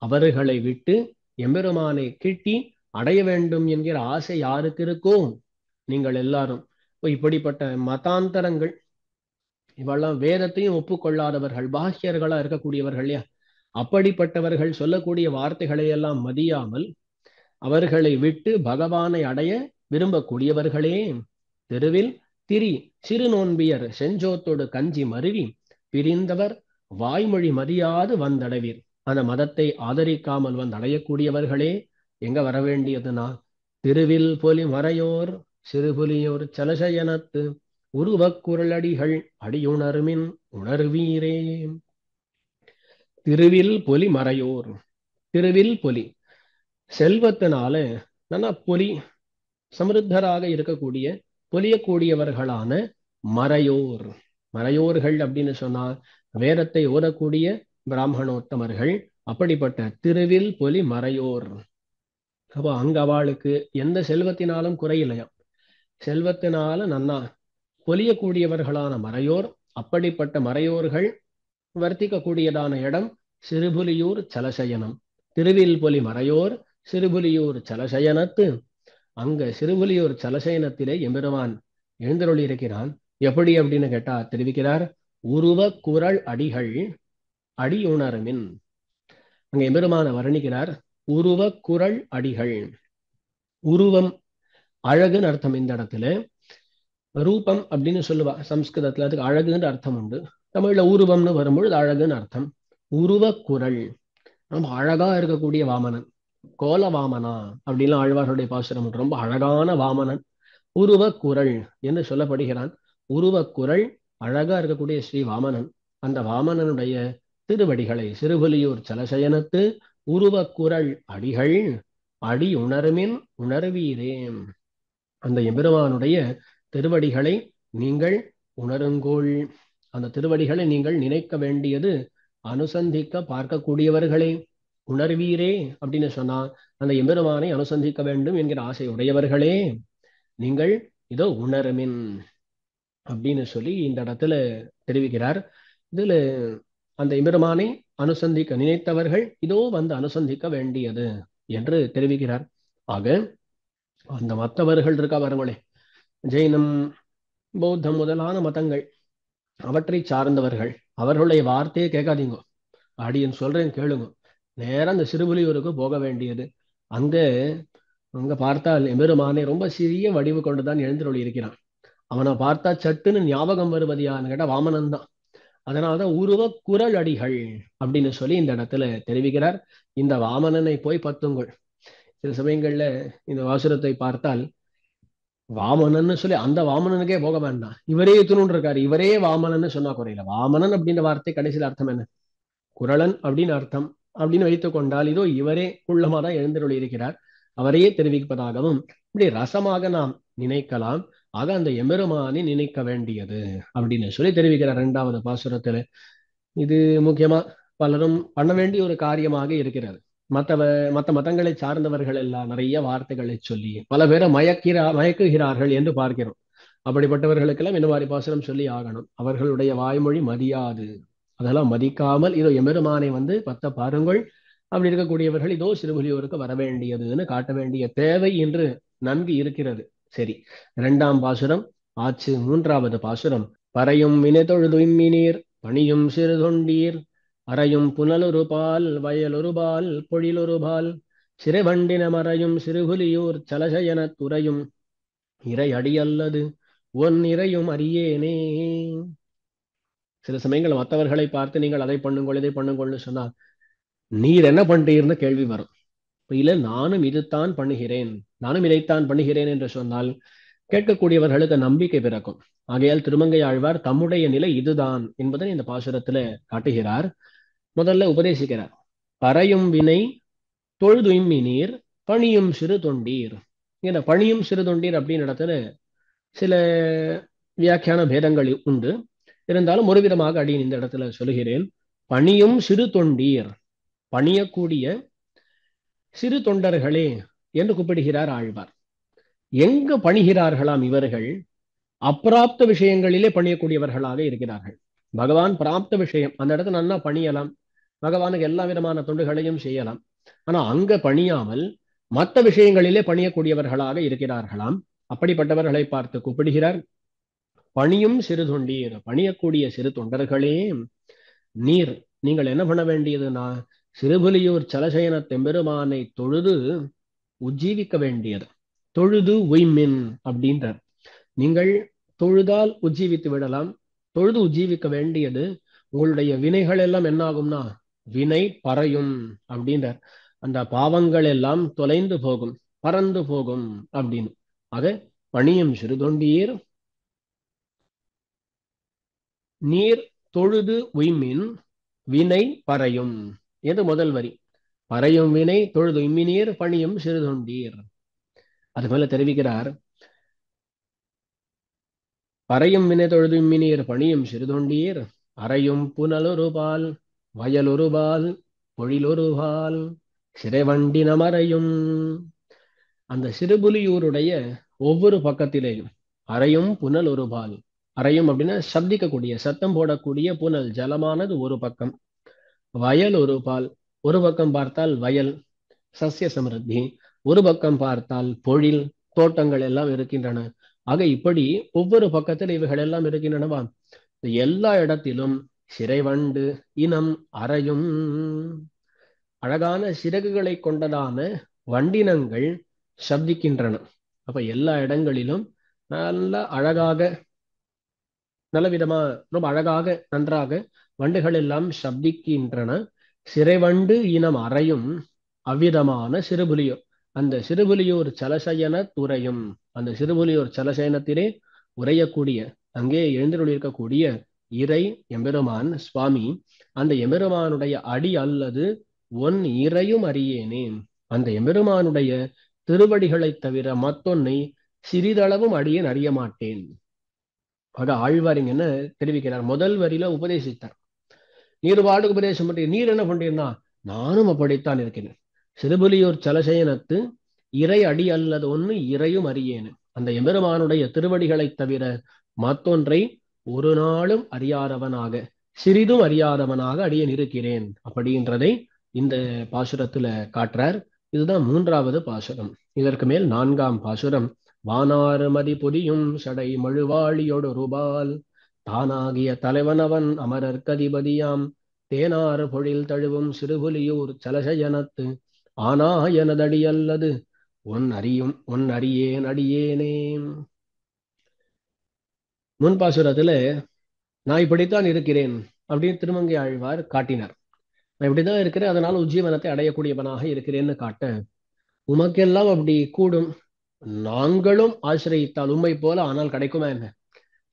அவர்களை விட்டு எம்பெருமானை கிட்டி அடைய வேண்டும் என்கிற ஆசை யாருக்கு இருக்கோ நீங்கள் எல்லாரும் இப்படிப்பட்ட மதாந்தரங்கள், இவெல்லாம் வேதத்தையும் ஒப்புக்கொள்ளாதவர்கள், பாஹ்யர்களா இருக்கக்கூடியவர்கள் இல்லையா, அப்படிப்பட்டவர்கள் சொல்லக்கூடிய வார்த்தைகளை எல்லாம் மதியாமல் அவர்களை விட்டு பகவானை அடைய விரும்பக்கூடியவர்களே தெருவில் திரி சிறு நோன்பியர் செஞ்சோத்தோடு கஞ்சி மருவி பிரிந்தவர் வாய்மொழி மதியாது வந்தடைவீர். அந்த மதத்தை ஆதரிக்காமல் வந்தடையக்கூடியவர்களே எங்க வர வேண்டியதுன்னா திருவில் பொலி மறையோர் சிறுபுலியோர் சலசயனத்து உருவக் குரலடிகள் அடியுணர்மின் உணர்வீரே. திருவில் பொலி மறையோர். திருவில் பொலி, செல்வத்தினால நல்லா பொலி சமிருத்தராக இருக்கக்கூடிய பொலியக்கூடியவர்களான மறையோர். மறையோர்கள் அப்படின்னு சொன்னா வேதத்தை ஓதக்கூடிய பிராமணோத்தமர்கள். அப்படிப்பட்ட திருவில் பொலி மறையோர். அப்போ அங்க அவளுக்கு எந்த செல்வத்தினாலும் குறையில்லையாம். செல்வத்தினால நன்னா பொலியக்கூடியவர்களான மறையோர். அப்படிப்பட்ட மறையோர்கள் வர்த்திக்கக்கூடியதான இடம் சிறுபுலியூர் சலசயனம். திருவில் பொலி மறையோர் சிறுபுலியூர் சலசயனத்து. அங்க சிறுபுலியூர் சலசயனத்திலே எம்பெருமான் எழுந்தருளி இருக்கிறான். எப்படி அப்படின்னு கேட்டா தெரிவிக்கிறார், உருவ குரல் அடிகள் அடியுணர்மின். அங்க எம்பெருமான வர்ணிக்கிறார். உருவ குரல் அடிகள். உருவம் அழகுன்னு அர்த்தம். இந்த இடத்துல ரூபம் அப்படின்னு சொல்லுவா சம்ஸ்கிருதத்துல, அதுக்கு அழகுன்ற அர்த்தம் உண்டு. தமிழ்ல உருவம்னு வரும்பொழுது அழகுன்னு அர்த்தம். உருவ குரல், ரொம்ப அழகா இருக்கக்கூடிய வாமனன், கோல வாமனா அப்படின்லாம் ஆழ்வார்களுடைய பாசுரம் உண்டு. ரொம்ப அழகான வாமனன் உருவ குரல் என்று சொல்லப்படுகிறான். உருவ குரல் அழகா இருக்கக்கூடிய ஸ்ரீ வாமனன். அந்த வாமனனுடைய திருவடிகளை சிறுபுலியூர் சலசயனத்து உருவ குரல் அடிகள் அடி உணர்மின் உணர்வீரே. அந்த எம்பெருமானுடைய திருவடிகளை நீங்கள் உணருங்கோள். அந்த திருவடிகளை நீங்கள் நினைக்க வேண்டியது அனுசந்திக்க பார்க்கக்கூடியவர்களே. உணர்வீரே அப்படின்னு சொன்னா அந்த எம்பெருமானை அனுசந்திக்க வேண்டும் என்கிற ஆசை உடையவர்களே நீங்கள் இதோ உணருமின் அப்படின்னு சொல்லி இந்த இடத்துல தெரிவிக்கிறார். இதுல அந்த எம்பெருமானை அனுசந்திக்க நினைத்தவர்கள் இதோ வந்து அனுசந்திக்க வேண்டியது என்று தெரிவிக்கிறார். ஆக அந்த மற்றவர்கள் இருக்கா பாருங்களே, ஜெயினம் பௌத்தம் முதலான மதங்கள், அவற்றை சார்ந்தவர்கள், அவர்களுடைய வார்த்தையை கேட்காதீங்க, அப்படின்னு சொல்றேன் கேளுங்க. நேரம் அந்த சிறுபுலியூருக்கு போக வேண்டியது. அங்க அங்க பார்த்தால் எம்பெருமானை ரொம்ப சிறிய வடிவு கொண்டுதான் எழுந்தருளி இருக்கிறான். அவனை பார்த்தா சட்டுன்னு ஞாபகம் வருவது யான்னு கேட்டா வாமனன் தான். அதனாலதான் உருவ குரல் அடிகள் அப்படின்னு சொல்லி இந்த இடத்துல தெரிவிக்கிறார். இந்த வாமனனை போய் பத்துங்கள். சில சமயங்கள்ல இந்த வாசுரத்தை பார்த்தால் வாமனன்னு சொல்லி அந்த வாமனனுக்கே போக வேண்டாம், இவரே துணுன்னு இருக்காரு, இவரே வாமனன்னு சொன்னா குறையில. வாமனன் அப்படின்ற வார்த்தை கடைசியில் அர்த்தம் என்ன? குரலன் அப்படின்னு அர்த்தம். அப்படின்னு வைத்துக் கொண்டால் இதோ இவரே குள்ளமா தான் எழுந்தருளி இருக்கிறார், அவரையே தெரிவிப்பதாகவும் இப்படி ரசமாக நாம் நினைக்கலாம். ஆக அந்த எம்பெருமானை நினைக்க வேண்டியது அப்படின்னு சொல்லி தெரிவிக்கிறார் இரண்டாவது பாசுரத்துல. இது முக்கியமா பலரும் பண்ண வேண்டிய ஒரு காரியமாக இருக்கிறது. மற்ற மதங்களை சார்ந்தவர்கள் எல்லாம் நிறைய வார்த்தைகளை சொல்லி பல பேரை மயக்குகிறார்கள் என்று பார்க்கிறோம். அப்படிப்பட்டவர்களுக்கெல்லாம் இந்த மாதிரி பாசுரம் சொல்லி ஆகணும். அவர்களுடைய வாய்மொழி மதியாது. அதெல்லாம் மதிக்காமல் இதோ எம்பெருமானை வந்து பத்த பாருங்கள், அப்படி இருக்கக்கூடியவர்கள் இதோ சிறுபுலியூருக்கு வர வேண்டியதுன்னு காட்ட வேண்டிய தேவை என்று நன்கு இருக்கிறது. சரி, இரண்டாம் பாசுரம் ஆச்சு. மூன்றாவது பாசுரம். பறையும் வினைதொழுதுய்மினீர் பணியும் சிறு தொண்டீர் அறையும் புனலொருபால் வயலொருபால் பொழிலொருபால் சிறுவண்டின மறையும் சிறுபுலியூர் சலசயன துறையும் இறை அடியல்லது ஒன் இறையும் அறியேனே. சில சமயங்கள் மற்றவர்களை பார்த்து நீங்கள் அதை பண்ணுங்கள் இதை பண்ணுங்கள்னு சொன்னால் நீர் என்ன பண்றீர்னு கேள்வி வரும். இல்ல நானும் இதுதான் பண்ணுகிறேன், நானும் இதைத்தான் பண்ணுகிறேன் என்று சொன்னால் கேட்கக்கூடியவர்களுக்கு நம்பிக்கை பிறக்கும். ஆகையால் திருமங்கை ஆழ்வார் தம்முடைய நிலை இதுதான் என்பதை இந்த பாசுரத்துல காட்டுகிறார். முதல்ல உபதேசிக்கிறார். பறையும் வினை தொழுதுய்மினீர் பணியும் சிறு தொண்டீர். இந்த பணியும் சிறு தொண்டீர் அப்படின்னு இடத்துல சில வியாக்கியான பேதங்கள் உண்டு. இருந்தாலும் ஒரு விதமாக அடியின் இந்த இடத்துல சொல்லுகிறேன். பணியும் சிறு தொண்டீர், பணியக்கூடிய சிறு தொண்டர்களே என்று கூப்பிடுகிறார் ஆழ்வார். எங்க பணிகிறார்களாம் இவர்கள்? அப்பிராப்த விஷயங்களிலே பணியக்கூடியவர்களாக இருக்கிறார்கள். பகவான் பிராப்த விஷயம், அந்த இடத்துல நல்லா பணியலாம், பகவானுக்கு எல்லா விதமான தொண்டுகளையும் செய்யலாம். ஆனா அங்க பணியாமல் மற்ற விஷயங்களிலே பணியக்கூடியவர்களாக இருக்கிறார்களாம். அப்படிப்பட்டவர்களை பார்த்து கூப்பிடுகிறார். பணியும் சிறு தொண்டீர், பணியக்கூடிய சிறு தொண்டர்களே நீங்கள் என்ன பண்ண வேண்டியதுன்னா சிறுபுலியூர் சலசயன தெம்பெருமானை தொழுது உஜ்ஜீவிக்க வேண்டியது. தொழுது உய்மின் அப்படின்றார். நீங்கள் தொழுதால் உஜ்ஜீவித்து விடலாம். தொழுது உஜ்ஜீவிக்க வேண்டியது. உங்களுடைய வினைகள் எல்லாம் என்ன ஆகும்னா வினை பறையும் அப்படின்றார். அந்த பாவங்கள் எல்லாம் தொலைந்து போகும், பறந்து போகும் அப்படின்னு. ஆக பணியும் சிறு தொண்டீர் நீர் தொழுது உய்மின் வினை பறையும் என்று முதல் வரி. பறையும் வினை தொழுது உய்மினீர் பணியும் சிறுதொண்டீர். அது மேல தெரிவிக்கிறார், பறையும் வினை தொழுது உய்மினீர் பணியும் சிறுதொண்டீர் அறையும் புனலொருபால் வயலொருபால் பொழிலொருபால் சிறைவண்டி நமரையும். அந்த சிறுபுலியூருடைய ஒவ்வொரு பக்கத்திலேயும் அறையும் புனல் ஒரு பால். அறையும் அப்படின்னா சப்திக்கக்கூடிய, சத்தம் போடக்கூடிய புனல், ஜலமானது ஒரு பக்கம். வயல் ஒரு பால், ஒரு பக்கம் பார்த்தால் வயல் சசிய சமிருத்தி, ஒரு பக்கம் பார்த்தால் பொழில் தோட்டங்கள் எல்லாம் இருக்கின்றன. ஆக இப்படி ஒவ்வொரு பக்கத்தில் இவைகள் எல்லாம் இருக்கின்றனவா. எல்லா இடத்திலும் சிறைவண்டு இனம் அறையும், அழகான சிறகுகளை கொண்டதான வண்டினங்கள் சப்திக்கின்றன. அப்ப எல்லா இடங்களிலும் நல்ல அழகாக, நல்ல விதமா, ரொம்ப அழகாக நன்றாக வண்டுகள் எல்லாம் சப்திக்கின்றன. சிறைவண்டு இனம் அறையும் அவ்விதமான சிறுபுலியூர். அந்த சிறுபுலியூர் சலசயன துறையும், அந்த சிறுபுலியூர் சலசயனத்திலே உரையக்கூடிய, அங்கே எழுந்தருளிருக்கக்கூடிய இறை எம்பெருமான் சுவாமி, அந்த எம்பெருமானுடைய அடி அல்லது ஒன் இறையும் அறியேனே, அந்த எம்பெருமானுடைய திருவடிகளை தவிர மத்தொன்னை சிறிதளவும் அடியேன் அறிய மாட்டேன். ஆக ஆழ்வார் என்ன தெரிவிக்கிறார், முதல் வரியில உபதேசித்தார். நீர் பாடு உபதேசம் பண்ணி, நீர் என்ன பண்றீங்கன்னா, நானும் அப்படித்தான் இருக்கிறேன். சிறுபுலியூர் சலசயனத்து இறை அடி அல்லது ஒன்னு இறையும் அறியேன், அந்த எம்பெருமானுடைய திருவடிகளை தவிர மத்தொன்றை ஒரு நாளும் அறியாதவனாக, சிறிதும் அறியாதவனாக அடியேன் இருக்கிறேன் அப்படின்றதை இந்த பாசுரத்துல காட்டுறார். இதுதான் 3வது பாசுரம். இதற்கு மேல் 4ஆம் பாசுரம். வானாறுமதி பொதியும் சடை மழுவாளியோடு ரூபால் தானாகிய தலைவனவன் அமரர் கதிபதியாம் தேனாறு பொழில் தழுவும் சிறுபுலியூர் சலசயனத்து ஆனா எனதடி அல்லது ஒன் அறியேன் அடியேனே. முன் பாசுரத்துல நான் இப்படித்தான் இருக்கிறேன் அப்படின்னு திருமங்கை ஆழ்வார் காட்டினார். நான் இப்படிதான் இருக்கிறேன், அதனால உஜ்ஜீவனத்தை அடையக்கூடியவனாக இருக்கிறேன்னு காட்ட, உமக்கெல்லாம் அப்படி கூடும், நாங்களும் ஆசிரியித்தால் உண்மை போல ஆனால் கிடைக்குமா என்ன?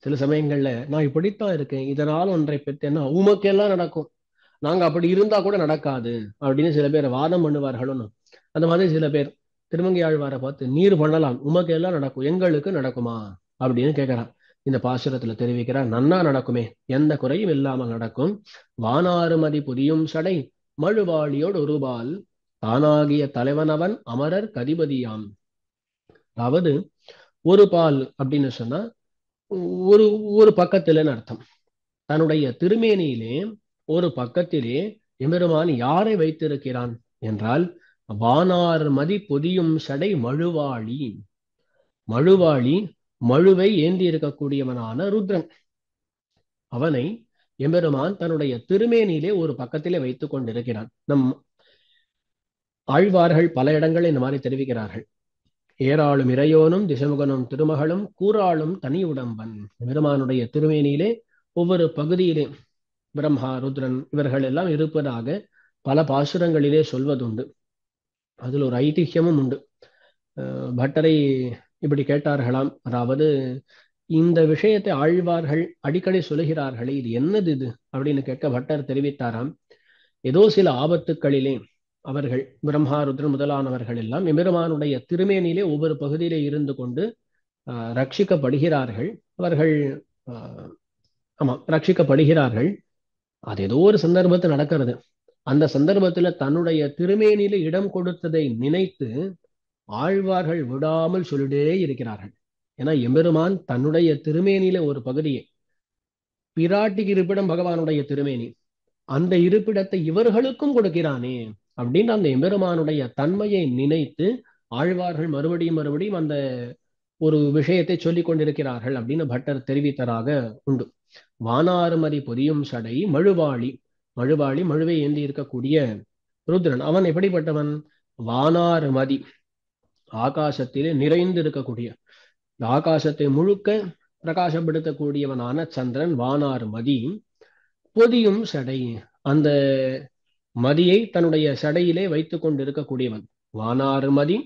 சில சமயங்கள்ல நான் இப்படித்தான் இருக்கேன், இதனால் ஒன்றை பெற்றேன்னா உமக்கெல்லாம் நடக்கும், நாங்க அப்படி இருந்தா கூட நடக்காது அப்படின்னு சில பேர் வாதம் பண்ணுவார்களும். அந்த மாதிரி சில பேர் திருமங்கை ஆழ்வாரை பார்த்து, நீர் பண்ணலாம், உமக்கு எல்லாம் நடக்கும், எங்களுக்கு நடக்குமா அப்படின்னு கேட்கிறான். இந்த பாசுரத்துல தெரிவிக்கிறார், நன்னா நடக்குமே, எந்த குறையும் இல்லாமல் நடக்கும். வானாறுமதி புதியும் சடை மழுவாளியோடு ஒருபால் தானாகிய தலைவனவன் அமரர் கதிபதியாம். அதாவது ஒரு பால் அப்படின்னு சொன்னா ஒரு ஒரு பக்கத்துலன்னு அர்த்தம். தன்னுடைய திருமேனியிலே ஒரு பக்கத்திலே எம்பெருமான் யாரை வைத்திருக்கிறான் என்றால், வானார் மதி பொதியும் சடை மழுவாளி. மழுவாளி மழுவை ஏந்தி இருக்கக்கூடியவனான ருத்ரன், அவனை எம்பெருமான் தன்னுடைய திருமேனியிலே ஒரு பக்கத்திலே வைத்துக் கொண்டிருக்கிறான். நம் ஆழ்வார்கள் பல இடங்களில் இந்த மாதிரி தெரிவிக்கிறார்கள். ஏராளும் இறையோனும் திசமுகனும் திருமகளும் கூறாளும் தனி உடம்பன். எம்பெருமானுடைய திருமேனியிலே ஒவ்வொரு பகுதியிலே பிரம்மா ருத்ரன் இவர்கள் எல்லாம் இருப்பதாக பல பாசுரங்களிலே சொல்வதுண்டு. அதில் ஒரு ஐதிஹ்யமும் உண்டு. பட்டரை இப்படி கேட்டார்களாம், அதாவது இந்த விஷயத்தை ஆழ்வார்கள் அடிக்கடி சொல்லுகிறார்களே, இது என்னது இது அப்படின்னு கேட்க பட்டர் தெரிவித்தாராம், ஏதோ சில ஆபத்துக்களிலே அவர்கள் பிரம்மா ருத்ரன் முதலானவர்கள் எல்லாம் எம்பெருமானுடைய திருமேனியிலே ஒவ்வொரு பகுதியிலே இருந்து கொண்டு ரட்சிக்கப்படுகிறார்கள். அவர்கள் ரட்சிக்கப்படுகிறார்கள். அது ஏதோ ஒரு சந்தர்ப்பத்தில் நடக்கிறது. அந்த சந்தர்ப்பத்துல தன்னுடைய திருமேனியில இடம் கொடுத்ததை நினைத்து ஆழ்வார்கள் விடாமல் சொல்லிட்டே இருக்கிறார்கள். ஏன்னா எம்பெருமான் தன்னுடைய திருமேனியில ஒரு பகுதியை, பிராட்டிக்கு இருப்பிடம் பகவானுடைய திருமேனி, அந்த இருப்பிடத்தை இவர்களுக்கும் கொடுக்கிறானே அப்படின்னு அந்த எம்பெருமானுடைய தன்மையை நினைத்து ஆழ்வார்கள் மறுபடியும் மறுபடியும் அந்த ஒரு விஷயத்தை சொல்லிக் கொண்டிருக்கிறார்கள் அப்படின்னு பட்டர் தெரிவித்ததாக உண்டு. வானாறுமதி பொதியும் சடை மழுவாளி. மழுவாளி மழுவை ஏந்தி இருக்கக்கூடிய ருத்ரன். அவன் எப்படிப்பட்டவன்? வானாறு மதி, ஆகாசத்திலே நிறைந்து இருக்கக்கூடிய, ஆகாசத்தை முழுக்க பிரகாசப்படுத்தக்கூடியவனான சந்திரன் வானாறு மதி. பொதியும் சடை, அந்த மதியை தன்னுடைய சடையிலே வைத்துக் கொண்டிருக்கக்கூடியவன். வானாறு மதி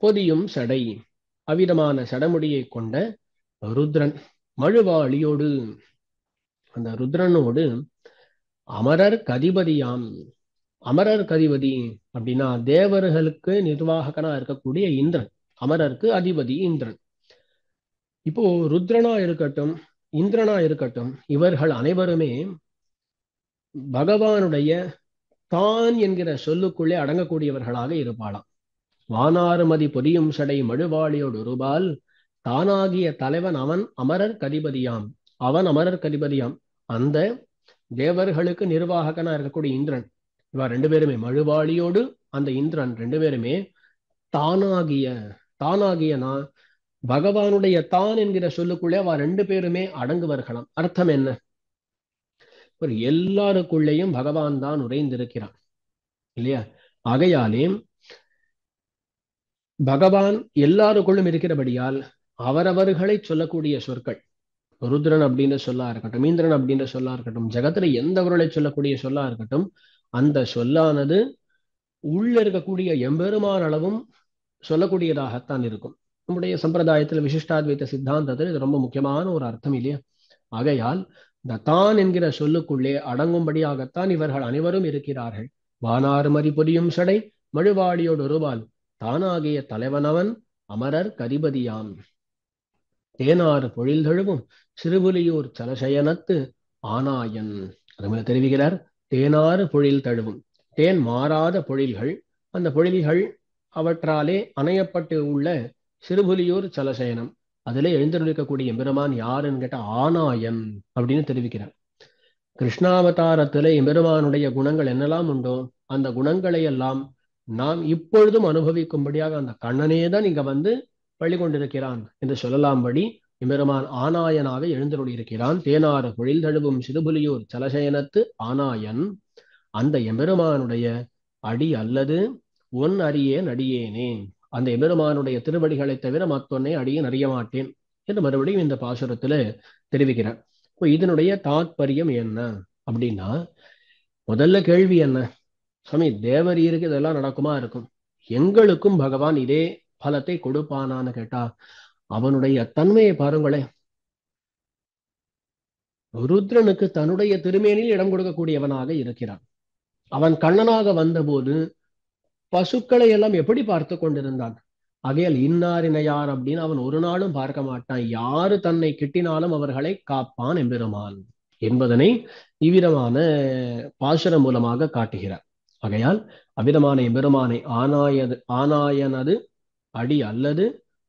பொதியும் சடை, அவ்விதமான சடமுடியை கொண்ட ருத்ரன் மழுவாளியோடு. அந்த ருத்ரனோடு அமரர் கதிபதியாம். அமரர் கதிபதி அப்படின்னா தேவர்களுக்கு நிர்வாகனா இருக்கக்கூடிய இந்திரன், அமரருக்கு அதிபதி இந்திரன். இப்போ ருத்ரனா இருக்கட்டும், இந்திரனா இருக்கட்டும், இவர்கள் அனைவருமே பகவானுடைய தான் என்கிற சொல்லுக்குள்ளே அடங்கக்கூடியவர்களாக இருப்பாளாம். வானாறுமதி பொதியும் சடை மழுவாளியோடு ஒருபால் தானாகிய தலைவன் அவன் அமரர் கதிபதியாம். அவன் அமரர் கதிபதியாம். அந்த தேவர்களுக்கு நிர்வாகனா இருக்கக்கூடிய இந்திரன், இவ ரெண்டு பேருமே மழுவாளியோடு அந்த இந்திரன் ரெண்டு பேருமே தானாகிய தானாகியனா பகவானுடைய தான் என்கிற சொல்லுக்குள்ளே அவ ரெண்டு பேருமே அடங்குவர்களாம். அர்த்தம் என்ன? ஒரு எல்லாருக்குள்ளேயும் பகவான் தான் உறைந்திருக்கிறான் இல்லையா? ஆகையாலே பகவான் எல்லாருக்குள்ளும் இருக்கிறபடியால் அவரவர்களை சொல்லக்கூடிய சொற்கள், ருத்ரன் அப்படின்ற சொல்லா இருக்கட்டும், இந்திரன் அப்படின்ற சொல்லா இருக்கட்டும், ஜகத்துல எந்த பொருளை சொல்லக்கூடிய சொல்லா இருக்கட்டும், அந்த சொல்லானது உள்ள இருக்கக்கூடிய எம்பெருமான் அளவும் சொல்லக்கூடியதாகத்தான் இருக்கும். நம்முடைய சம்பிரதாயத்தில் விசிஷ்டாத்வைத சித்தாந்தத்தில் இது ரொம்ப முக்கியமான ஒரு அர்த்தம் இல்லையா? ஆகையால் இந்த தான் என்கிற சொல்லுக்குள்ளே அடங்கும்படியாகத்தான் இவர்கள் அனைவரும் இருக்கிறார்கள். வானாறு மறி பொதியும் சடை மழுவாடியோடு ஒருவால் தானாகிய தலைவனவன் அமரர் கதிபதியாம். தேனாறு பொழில் தழுவும் சிறுபுலியூர் சலசயனத்து ஆனாயன். அது தெரிவிக்கிறார். தேனாறு பொழில் தழுவும், தேன் மாறாத பொழில்கள், அந்த பொழில்கள் அவற்றாலே அணையப்பட்டு உள்ள சிறுபுலியூர் சலசயனம், அதிலே எழுந்திருக்கக்கூடிய எம்பெருமான் யாருன்னு கேட்ட ஆனாயன் அப்படின்னு தெரிவிக்கிறார். கிருஷ்ணாவதாரத்திலே எம்பெருமானுடைய குணங்கள் என்னெல்லாம் உண்டோ அந்த குணங்களை எல்லாம் நாம் இப்பொழுதும் அனுபவிக்கும்படியாக அந்த கண்ணனே தான் இங்க வந்து பள்ளி கொண்டிருக்கிறான் என்று சொல்லலாம்படி எம்பெருமான் ஆனாயனாக எழுந்தருளியிருக்கிறான். தேனாறு பொழில் தழுவும் சிறுபுலியூர் சலசயனத்து ஆனாயன். அந்த எம்பெருமானுடைய அடி அல்லது ஒன் அறியேன் அடியேனேன், அந்த எம்பெருமானுடைய திருவடிகளை தவிர மத்தொன்னை அடியேன் அறிய மாட்டேன் என்று மறுபடியும் இந்த பாசுரத்துல தெரிவிக்கிறார். இப்போ இதனுடைய தாத்பரியம் என்ன அப்படின்னா, முதல்ல கேள்வி என்ன, சுவாமி தேவரீருக்கு இதெல்லாம் நடக்குமா இருக்கும், எங்களுக்கும் பகவான் இதே பலத்தை கொடுப்பானான்னு கேட்டா அவனுடைய தன்மையை பாருங்களேன். ருத்ரனுக்கு தன்னுடைய திருமேனில் இடம் கொடுக்கக்கூடியவனாக இருக்கிறான். அவன் கண்ணனாக வந்தபோது பசுக்களை எல்லாம் எப்படி பார்த்து கொண்டிருந்தான். ஆகையால் இன்னாரினையார் அப்படின்னு அவன் ஒரு நாளும் பார்க்க மாட்டான். யாரு தன்னை கிட்டினாலும் அவர்களை காப்பான் எம்பெருமான் என்பதனை இவ்விதமான பாசுரம் மூலமாக காட்டுகிறார். ஆகையால் அவ்விதமான எம்பெருமானை ஆனாயனது அடி அல்லது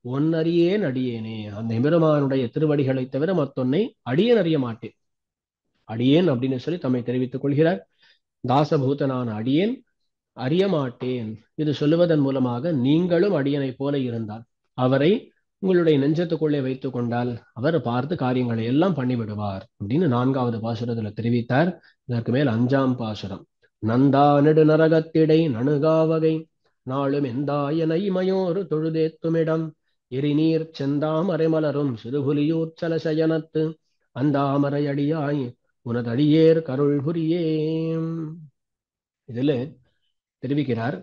ஒன்னறியேன் அடியேனே, அந்த எம்பெருமானுடைய திருவடிகளை தவிர மத்தொன்னை அடியேன் அறிய மாட்டேன். அடியேன் அப்படின்னு சொல்லி தம்மை தெரிவித்துக் கொள்கிறார். தாசபூதனான அடியேன் அறிய மாட்டேன். இது சொல்லுவதன் மூலமாக நீங்களும் அடியனை போல இருந்தால் அவரை உங்களுடைய நெஞ்சத்துக்குள்ளே வைத்துக் கொண்டால் அவர் பார்த்து காரியங்களை எல்லாம் பண்ணிவிடுவார் அப்படின்னு 4வது பாசுரத்துல தெரிவித்தார். இதற்கு மேல் 5ஆம் பாசுரம். நந்தா நெடு நரகத்திடை நணுகாவகை நாளும் எந்தாயனை இமையோரு தொழுதேத்துமிடம் எரிநீர் செந்தாம் அரைமலரும் சிறுபுலியூர் சலசயனத்து அந்தாமரை அடியாய் உனதடியேர் கருள் புரியேம். இதுல தெரிவிக்கிறார்,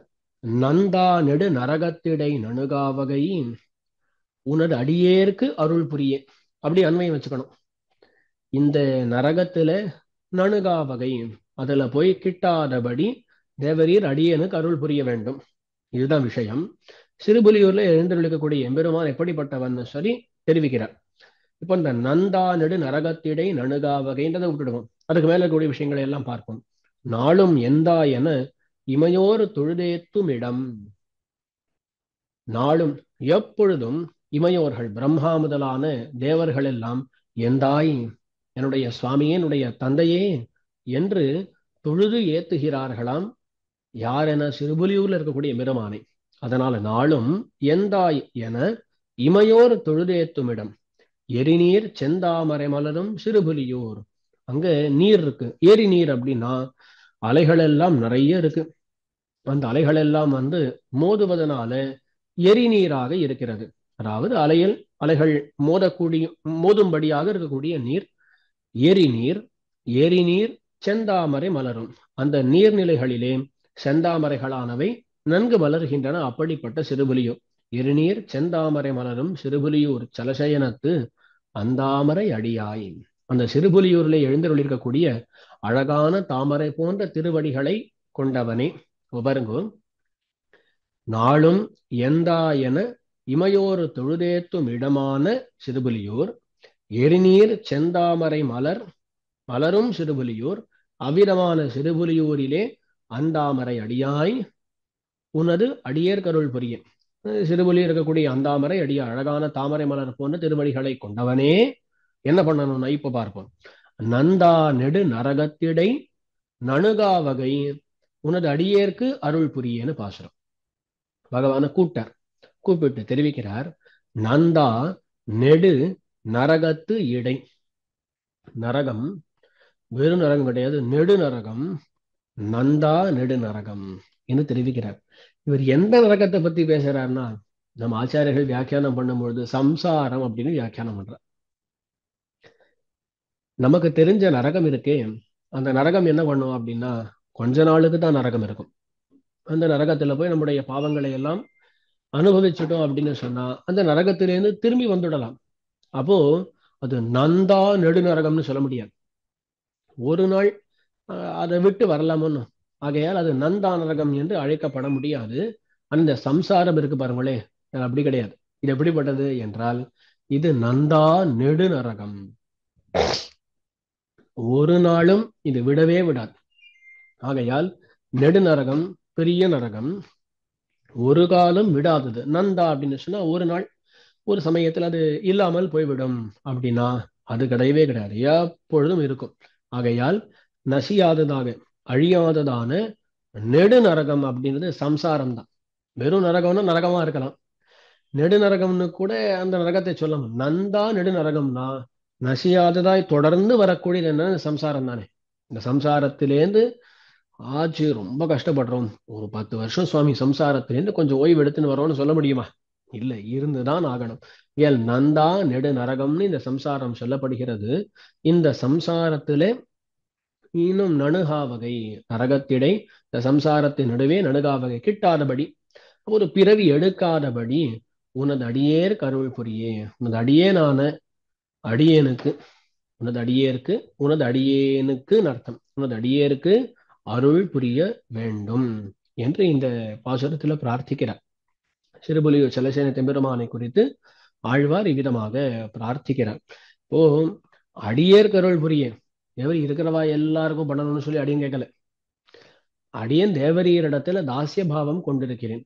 நந்தா நெடு நரகத்திடை நணுகாவகை உனது அடியேற்கு அருள் புரியே. அப்படி அண்மையை வச்சுக்கணும். இந்த நரகத்துல நணுகாவகை, அதுல போய் கிட்டாதபடி தேவரீர் அடியேனுக்கு அருள் புரிய வேண்டும். இதுதான் விஷயம். சிறுபுலியூர்ல எழுந்திருக்கக்கூடிய எம்பெருமான் எப்படிப்பட்டவன் சொல்லி தெரிவிக்கிறார். இப்போ இந்த நந்தா நெடு நரகத்திடை நணுகாவகைன்றதை விட்டுடுவோம். அதுக்கு மேல இருக்கக்கூடிய விஷயங்களை எல்லாம் பார்ப்போம். நாளும் எந்தா என இமையோர் தொழுதேத்தும் இடம். நாளும் எப்பொழுதும் இமையோர்கள் பிரம்மா முதலான தேவர்கள் எல்லாம் எந்தாய் என்னுடைய சுவாமியே என்னுடைய தந்தையே என்று தொழுது ஏத்துகிறார்களாம். யார் என? சிறுபுலியூர்ல இருக்கக்கூடிய எம்பெருமானை. அதனால நாளும் எந்தாய் என இமையோர் தொழுதேத்துமிடம் எரிநீர் செந்தாமரை மலரும் சிறுபுலியூர். அங்க நீர் இருக்கு, ஏரி நீர் அப்படின்னா அலைகள் எல்லாம் நிறைய இருக்கு. அந்த அலைகள் எல்லாம் மோதுவதனால எரிநீராக இருக்கிறது. அதாவது அலைகள் மோதும்படியாக இருக்கக்கூடிய நீர் எரிநீர். எரிநீர் செந்தாமரை மலரும், அந்த நீர்நிலைகளிலே செந்தாமரைகளானவை நன்கு மலர்கின்றன. அப்படிப்பட்ட சிறுபுலியூர். எரிநீர் செந்தாமரை மலரும் சிறுபுலியூர் சலசயனத்து அந்தாமரை அடியாய். அந்த சிறுபுலியூரில் எழுந்தருளிருக்கக்கூடிய அழகான தாமரை போன்ற திருவடிகளை கொண்டவனே. பாருங்கோ, நாளும் எந்தா என இமையோரு தொழுதேத்தும் இடமான சிறுபுலியூர், எரிநீர் செந்தாமரை மலரும் சிறுபுலியூர், அவ்விதமான சிறுபுலியூரிலே அந்தாமரை அடியாய் உனது அடியேற்கருள் புரிய. சிறுபுலி இருக்கக்கூடிய அந்தாமரை அடிய அழகான தாமரை மலர் போன்ற திருவடிகளை கொண்டவனே என்ன பண்ணணும்னா இப்ப பார்ப்போம். நந்தா நெடு நரகத்திடை நணுகா வகை உனது அடியேற்கு அருள் புரியன்னு பாசுரம். பகவான கூப்பிட்டு தெரிவிக்கிறார். நந்தா நெடு நரகத்து இடை, நரகம் வெறும் நரகம் கிடையாது, நெடு நரகம், நந்தா நெடு நரகம் என்று தெரிவிக்கிறார். இவர் எந்த நரகத்தை பத்தி பேசுறாருன்னா, நம்ம ஆச்சாரியர்கள் வியாக்கியானம் பண்ணும்பொழுது சம்சாரம் அப்படின்னு வியாக்கியானம் பண்றார். நமக்கு தெரிஞ்ச நரகம் இருக்கே, அந்த நரகம் என்ன பண்ணும் அப்படின்னா, கொஞ்ச நாளுக்கு தான் நரகம் இருக்கும். அந்த நரகத்துல போய் நம்முடைய பாவங்களை எல்லாம் அனுபவிச்சுட்டோம் அப்படின்னு சொன்னா அந்த நரகத்திலேருந்து திரும்பி வந்துடலாம். அப்போ அது நந்தா நெடு நரகம்னு சொல்ல முடியாது. ஒரு நாள் அதை விட்டு வரலாமோன்னு, ஆகையால் அது நந்தா நரகம் என்று அழைக்கப்பட முடியாது. அந்த சம்சாரம் இருக்கு பாருங்களே, அப்படி கிடையாது. இது எப்படிப்பட்டது என்றால், இது நந்தா நெடு நரகம். ஒரு நாளும் இது விடவே விடாது. ஆகையால் நெடுநரகம், பெரிய நரகம், ஒரு காலம் விடாதது. நந்தா அப்படின்னு சொன்னா ஒரு நாள், ஒரு சமயத்தில் அது இல்லாமல் போய்விடும் அப்படின்னா அது கிடையவே கிடையாது, எப்பொழுதும் இருக்கும். ஆகையால் நசியாததாக அழியாததான நெடுநரகம் அப்படின்றது சம்சாரம் தான். வெறும் நரகம்னா நரகமா இருக்கலாம், நெடுநரகம்னு கூட அந்த நரகத்தை சொல்லணும். நந்தா நெடுநரகம்னா நசியாததாய் தொடர்ந்து வரக்கூடியது என்ன, சம்சாரம் தானே. இந்த சம்சாரத்திலேருந்து ஆச்சு ரொம்ப கஷ்டப்படுறோம், ஒரு 10 வருஷம் சுவாமி சம்சாரத்திலேருந்து கொஞ்சம் ஓய்வு எடுத்துன்னு வரோம்னு சொல்ல முடியுமா? இல்லை, இருந்துதான் ஆகணும். ஏல் நந்தா நெடு நரகம்னு இந்த சம்சாரம் சொல்லப்படுகிறது. இந்த சம்சாரத்திலே இன்னும் நணுகாவகை, நரகத்திடை இந்த சம்சாரத்தின் நடுவே நணுகாவகை கிட்டாதபடி, ஒரு பிறவி எடுக்காதபடி உனது அடியேர் கருள் புரியே. உனது அடியேனான அடியேனுக்கு, உனது அடியேற்கு, உனது அடியேனுக்கு அர்த்தம், உனது அடியேற்கு அருள் புரிய வேண்டும் என்று இந்த பாசுரத்துல பிரார்த்திக்கிறார். சிறுபுலியூர் சலசேன தெம்பெருமானை குறித்து ஆழ்வார் இவ்விதமாக பிரார்த்திக்கிறார். இப்போ அடியேற்கு அருள் புரிய, தேவர் இருக்கிறவா எல்லாருக்கும் பண்ணணும்னு சொல்லி அடியன் கேட்கல. அடியன் தேவரீரிடத்துல தாசிய பாவம் கொண்டிருக்கிறேன்,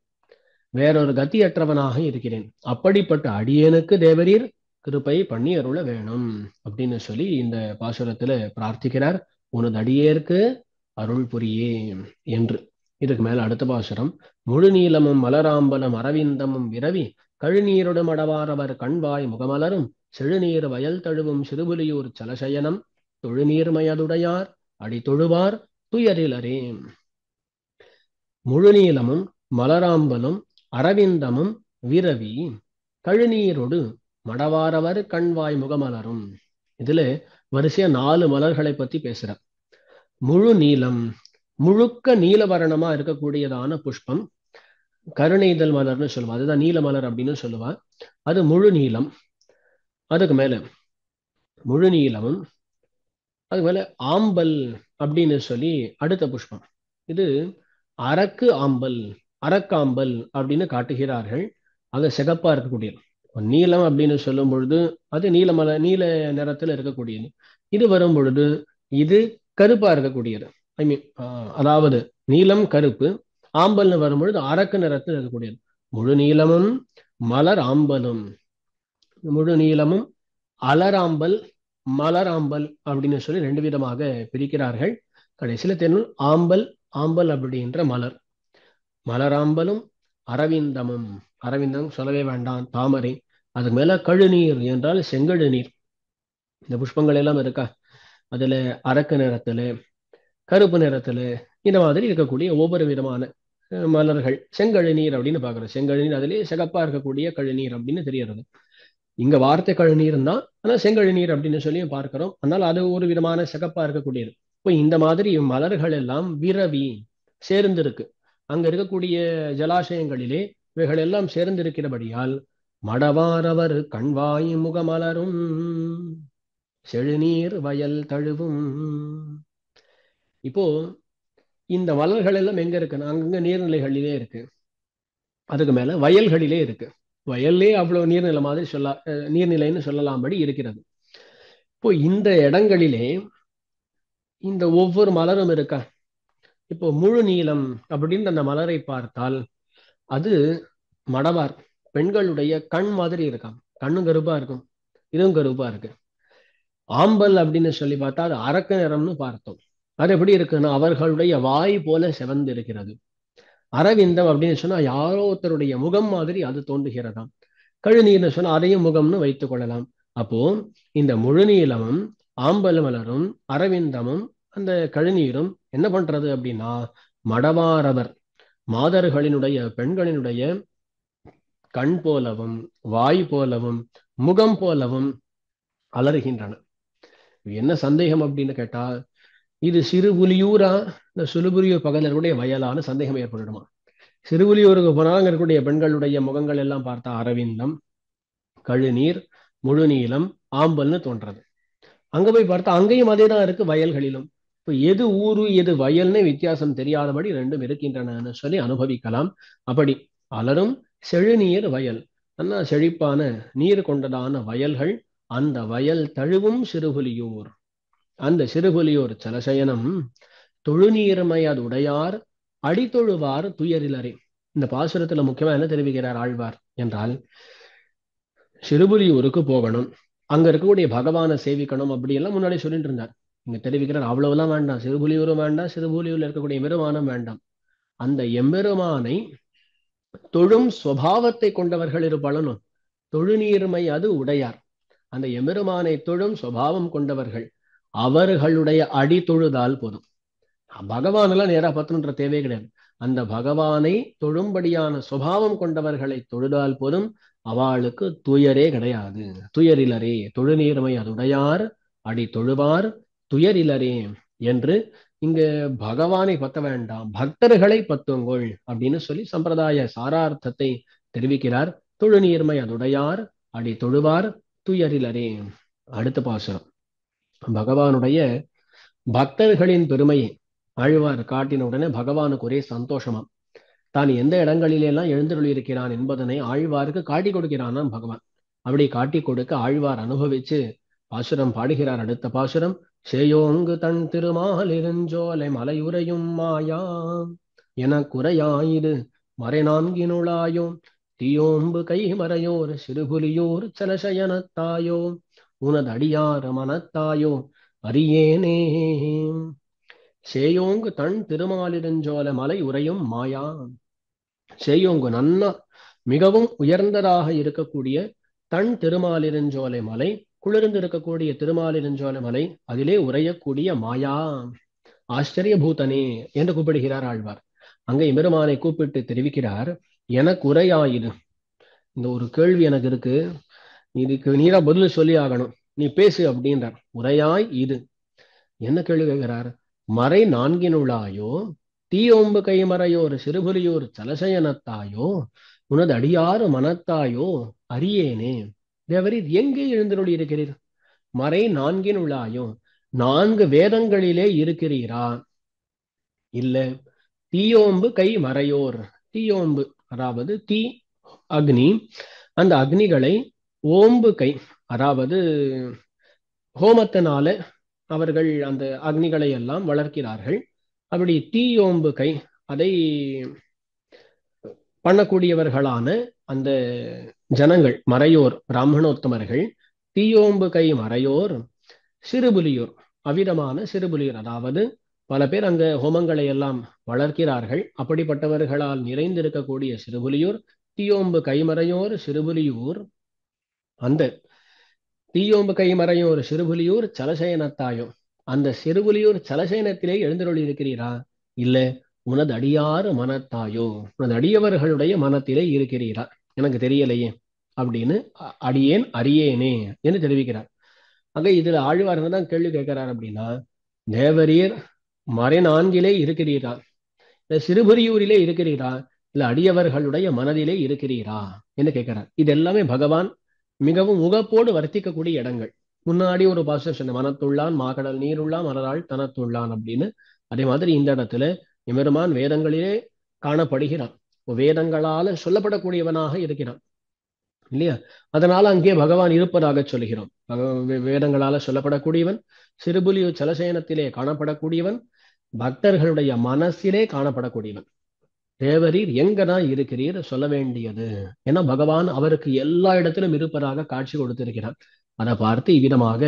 வேறொரு கத்தியற்றவனாக இருக்கிறேன். அப்படிப்பட்ட அடியனுக்கு தேவரீர் கிருபை பண்ணி அருள வேணும் அப்படின்னு சொல்லி இந்த பாசுரத்துல பிரார்த்திக்கிறார். உனது அடியேற்கு அருள் புரியே என்று. இதுக்கு மேல அடுத்த பாசுரம். முழு நீளமும் மலராம்பலம் அரவிந்தமும் விரவி கழுநீரோடு மடவாரவர் கண்வாய் முகமலரும் செழுநீர் வயல் தழுவும் சிறுபுலியூர் சலசயனம் தொழுநீர்மயதுடையார் அடி தொழுவார் துயரிலரே. முழுநீளமும் மலராம்பலும் அரவிந்தமும் விரவி கழுநீரோடு மடவாரவர் கண்வாய் முகமலரும். இதுல வரிசையா 4 மலர்களை பத்தி பேசுற. முழு நீலம், முழுக்க நீலவர்ணமா இருக்கக்கூடியதான புஷ்பம், கருணைதல் மலர்னு சொல்லுவா, அதுதான் நீல மலர் அப்படின்னு சொல்லுவா. அது முழு நீலம். அதுக்கு மேல முழு நீளமும், அதுக்கு மேல ஆம்பல் அப்படின்னு சொல்லி அடுத்த புஷ்பம். இது அரக்கு ஆம்பல், அரக்காம்பல் அப்படின்னு காட்டுகிறார்கள். அது சிகப்பா இருக்கக்கூடியது. நீலம் அப்படின்னு சொல்லும் பொழுது அது நீல நிறத்துல இருக்கக்கூடியது. இது வரும் பொழுது இது கருப்பா இருக்கக்கூடியது. அதாவது நீலம் கருப்பு, ஆம்பல்னு வரும்பொழுது அரக்கு நிறத்தில் இருக்கக்கூடியது. முழு நீளமும் மலர் ஆம்பலும், முழு நீளமும் அலராம்பல் மலராம்பல் அப்படின்னு சொல்லி 2 விதமாக பிரிக்கிறார்கள். கடைசியில தெரியும் ஆம்பல் அப்படின்ற மலர். மலராம்பலும் அரவிந்தமும், அரவிந்தம் சொல்லவே வேண்டாம், தாமரை. அதுக்கு மேல கழுநீர் என்றால் செங்கழு நீர். இந்த புஷ்பங்கள் எல்லாம் இருக்கா, அதுல அரக்கு நிறத்துல கருப்பு நிறத்துல இந்த மாதிரி இருக்கக்கூடிய ஒவ்வொரு விதமான மலர்கள் செங்கழுநீர் அப்படின்னு பாக்குறோம். செங்கழுநீர் அதுலயே சிகப்பா இருக்கக்கூடிய கழுநீர் அப்படின்னு தெரியறது. இங்க வார்த்தை கழுநீர் தான், ஆனா செங்கழுநீர் அப்படின்னு சொல்லி பார்க்கிறோம். அதனால அது ஒரு விதமான சிகப்பா இருக்கக்கூடியது. இப்போ இந்த மாதிரி மலர்கள் எல்லாம் விரவி சேர்ந்திருக்கு. அங்க இருக்கக்கூடிய ஜலாசயங்களிலே இவைகள் எல்லாம் சேர்ந்திருக்கிறபடியால் மடவாரவர் கண்வாய் முகமலரும், செழுநீர் வயல் தழுவும். இப்போ இந்த மலர்கள் எல்லாம் எங்க இருக்குன்னா அங்கங்க நீர்நிலைகளிலே இருக்கு. அதுக்கு மேல வயல்களிலே இருக்கு. வயல்லே அவ்வளவு நீர்நிலை மாதிரி நீர்நிலைன்னு சொல்லலாம்படி இருக்கிறது. இப்போ இந்த இடங்களிலே இந்த ஒவ்வொரு மலரும் இருக்கா. இப்போ முழு நீலம் அப்படின்னு அந்த மலரை பார்த்தால் அது மடவார் பெண்களுடைய கண் மாதிரி இருக்காம். கண்ணும் கருப்பா இருக்கும், இதுவும் கருப்பா இருக்கு. ஆம்பல் அப்படின்னு சொல்லி பார்த்தா அது அரக்க நிறம்னு பார்த்தோம். அது எப்படி இருக்குன்னா அவர்களுடைய வாய் போல செவந்து இருக்கிறது. அரவிந்தம் அப்படின்னு சொன்னா யாரோ ஒருத்தருடைய முகம் மாதிரி அது தோன்றுகிறதாம். கழுநீர்னு சொன்னா அதையும் முகம்னு வைத்துக் கொள்ளலாம். அப்போ இந்த முழுநீளமும் ஆம்பல் மலரும் அரவிந்தமும் அந்த கழுநீரும் என்ன பண்றது அப்படின்னா மடவாரவர் மாதர்களினுடைய பெண்களினுடைய கண் போலவும் வாய் போலவும் முகம் போலவும் அலறுகின்றன. என்ன சந்தேகம் அப்படின்னு கேட்டா இது சிறுபுலியூரா இந்த சுழுபுலியூர் பகலருடைய வயலான சந்தேகம் ஏற்படுமா. சிறுபுலியூருக்கு போனால் அங்க இருக்கக்கூடிய பெண்களுடைய முகங்கள் எல்லாம் பார்த்தா அரவிந்தம், கழுநீர், முழுநீளம், ஆம்பல்னு தோன்றது. அங்க போய் பார்த்தா அங்கேயும் அதே தான் இருக்கு வயல்களிலும். இப்போ எது ஊரு எது வயல்னு வித்தியாசம் தெரியாதபடி ரெண்டும் இருக்கின்றன சொல்லி அனுபவிக்கலாம். அப்படி அலரும் செழுநீர் வயல், அண்ணா செழிப்பான நீர் கொண்டதான வயல்கள், அந்த வயல் தழுவும் சிறுபுலியூர், அந்த சிறுபுலியூர் சலசயனம் தொழுநீர்மையது உடையார் அடித்தொழுவார் துயரிலரே. இந்த பாசுரத்துல முக்கியமா என்ன தெரிவிக்கிறார் ஆழ்வார் என்றால் சிறுபுலியூருக்கு போகணும், அங்க இருக்கக்கூடிய பகவானை சேவிக்கணும் அப்படி எல்லாம் முன்னாடி சொல்லிட்டு இருந்தார். இங்க தெரிவிக்கிறார் அவ்வளவுலாம் வேண்டாம், சிறுபுலியூரும் வேண்டாம், சிறுபுலியூர்ல இருக்கக்கூடிய எம்பெருமானம் வேண்டாம். அந்த எம்பெருமானை தொழும் சுவாவத்தை கொண்டவர்கள் இருப்பளனும் தொழுநீர்மை அது உடையார், அந்த எம்பெருமானை தொழும் சுவாவம் கொண்டவர்கள் அவர்களுடைய அடி தொழுதால் போதும். பகவான் எல்லாம் நேரா பத்துன்ற தேவை கிடையாது. அந்த பகவானை தொழும்படியான சுபாவம் கொண்டவர்களை தொழுதால் போதும், அவளுக்கு துயரே கிடையாது. துயரிலரே தொழுநீர்மை அதுடையார் அடி தொழுவார் துயரிலரே என்று இங்க பகவானை பத்த வேண்டாம், பக்தர்களை பத்துங்கோள் அப்படின்னு சொல்லி சம்பிரதாய சாரார்த்தத்தை தெரிவிக்கிறார். தொழுநீர்மை அதுடையார் அடி தொழுவார் துயரிலரே. அடுத்த பாசுரம் பகவானுடைய பக்தர்களின் பெருமையை ஆழ்வார் காட்டின உடனே பகவானுக்கு ஒரே சந்தோஷமாம். தான் எந்த இடங்களிலெல்லாம் எழுந்தருளி இருக்கிறான் என்பதனை ஆழ்வாருக்கு காட்டி கொடுக்கிறானாம் பகவான். அப்படி காட்டி கொடுக்க ஆழ்வார் அனுபவிச்சு பாசுரம் பாடுகிறார். அடுத்த பாசுரம் சேயோங்கு தன் திருமாலிருஞ்சோலை மலையுறையும் மாயா என குறையாயிரு மறை நான்கினுளாயோ தீயோம்பு கை மறையோர் சிறுபுலியோர் சலசயனத்தாயோ உனது அடியார் மனத்தாயோ அரியேனே. சேயோங்கு தன் திருமாலிருஞ்சோலை மலை உறையும் மாயா. சேயோங்கு நன்னா மிகவும் உயர்ந்ததாக இருக்கக்கூடிய தன் திருமாலிருஞ்சோலை மலை, குளிர்ந்து இருக்கக்கூடிய திருமாலிருஞ்சோலை மலை, அதிலே உறையக்கூடிய மாயா ஆச்சரிய பூதனே என்று கூப்பிடுகிறார் ஆழ்வார். அங்க எம்பெருமானை கூப்பிட்டு தெரிவிக்கிறார், எனக்கு உரையாயிரு. இந்த ஒரு கேள்வி எனக்கு இருக்கு, இதுக்கு நீரா பதில் சொல்லி ஆகணும், நீ பேசு அப்படின்றார். உரையாய் இது என்ன கேள்வி கேட்கிறார்? மறை நான்கினுளாயோ தீயோம்பு கைமறையோர் சிறுபுலியோர் சலசயனத்தாயோ உனது அடியாறு மனத்தாயோ அரியேனே. தேவரீர் எங்கே எழுந்தருளி இருக்கிறீர்? மறை நான்கினுளாயோ நான்கு வேதங்களிலே இருக்கிறீரா? இல்ல தீயோம்பு கை மறையோர், தீயோம்பு அதாவது தீ அக்னி, அந்த அக்னிகளை ஓம்பு கை அதாவது ஹோமத்தினால அவர்கள் அந்த அக்னிகளை எல்லாம் வளர்க்கிறார்கள். அப்படி தீயோம்பு கை அதை பண்ணக்கூடியவர்களான அந்த ஜனங்கள் மறையோர் பிராமணோத்தமர்கள், தீயோம்பு கை மறையோர் சிறுபுலியோர் அவிதமான சிறுபுலியோர், அதாவது பல பேர் அங்க ஹோமங்களை எல்லாம் வளர்க்கிறார்கள். அப்படிப்பட்டவர்களால் நிறைந்திருக்கக்கூடிய சிறுபுலியூர், தீயோம்பு கைமறையோர் சிறுபுலியூர், அந்த தீயோம்பு கைமறையோர் சிறுபுலியூர் சலசயனத்தாயோ, அந்த சிறுபுலியூர் சலசயனத்திலே எழுந்தருளி இருக்கிறீரா? இல்ல உனது அடியாறு மனத்தாயோ, உனது அடியவர்களுடைய மனத்திலே இருக்கிறீரா? எனக்கு தெரியலையே அப்படின்னு அடியேன் அரியேனே என்று தெரிவிக்கிறார். அங்க இதுல ஆழ்வார் தான் கேள்வி கேட்கிறார் அப்படின்னா, தேவரீர் மறை நான்கிலே இருக்கிறீரா, இல்ல சிறுபுரியூரிலே இருக்கிறீரா, இல்ல அடியவர்களுடைய மனதிலே இருக்கிறீரா என்று கேட்கிறார். இது எல்லாமே பகவான் மிகவும் உகப்போடு வர்த்திக்கக்கூடிய இடங்கள். முன்னாடி ஒரு பாசம் சொன்ன மனத்துள்ளான் மாகடல் நீருள்ளான் மலராள் தனத்துள்ளான் அப்படின்னு. அதே மாதிரி இந்த இடத்துல எம்பெருமான் வேதங்களிலே காணப்படுகிறான். வேதங்களால சொல்லப்படக்கூடியவனாக இருக்கிறான் இல்லையா? அதனால அங்கே பகவான் இருப்பதாக சொல்கிறோம். வேதங்களால சொல்லப்படக்கூடியவன், சிறுபுலியூர் சலசேனத்திலே காணப்படக்கூடியவன், பக்தர்களுடைய மனசிலே காணப்படக்கூடியவன். தேவரீர் எங்கதான் இருக்கிறீர் சொல்ல வேண்டியது. ஏன்னா பகவான் அவருக்கு எல்லா இடத்திலும் இருப்பதாக காட்சி கொடுத்திருக்கிறான். அதை பார்த்து இவ்விதமாக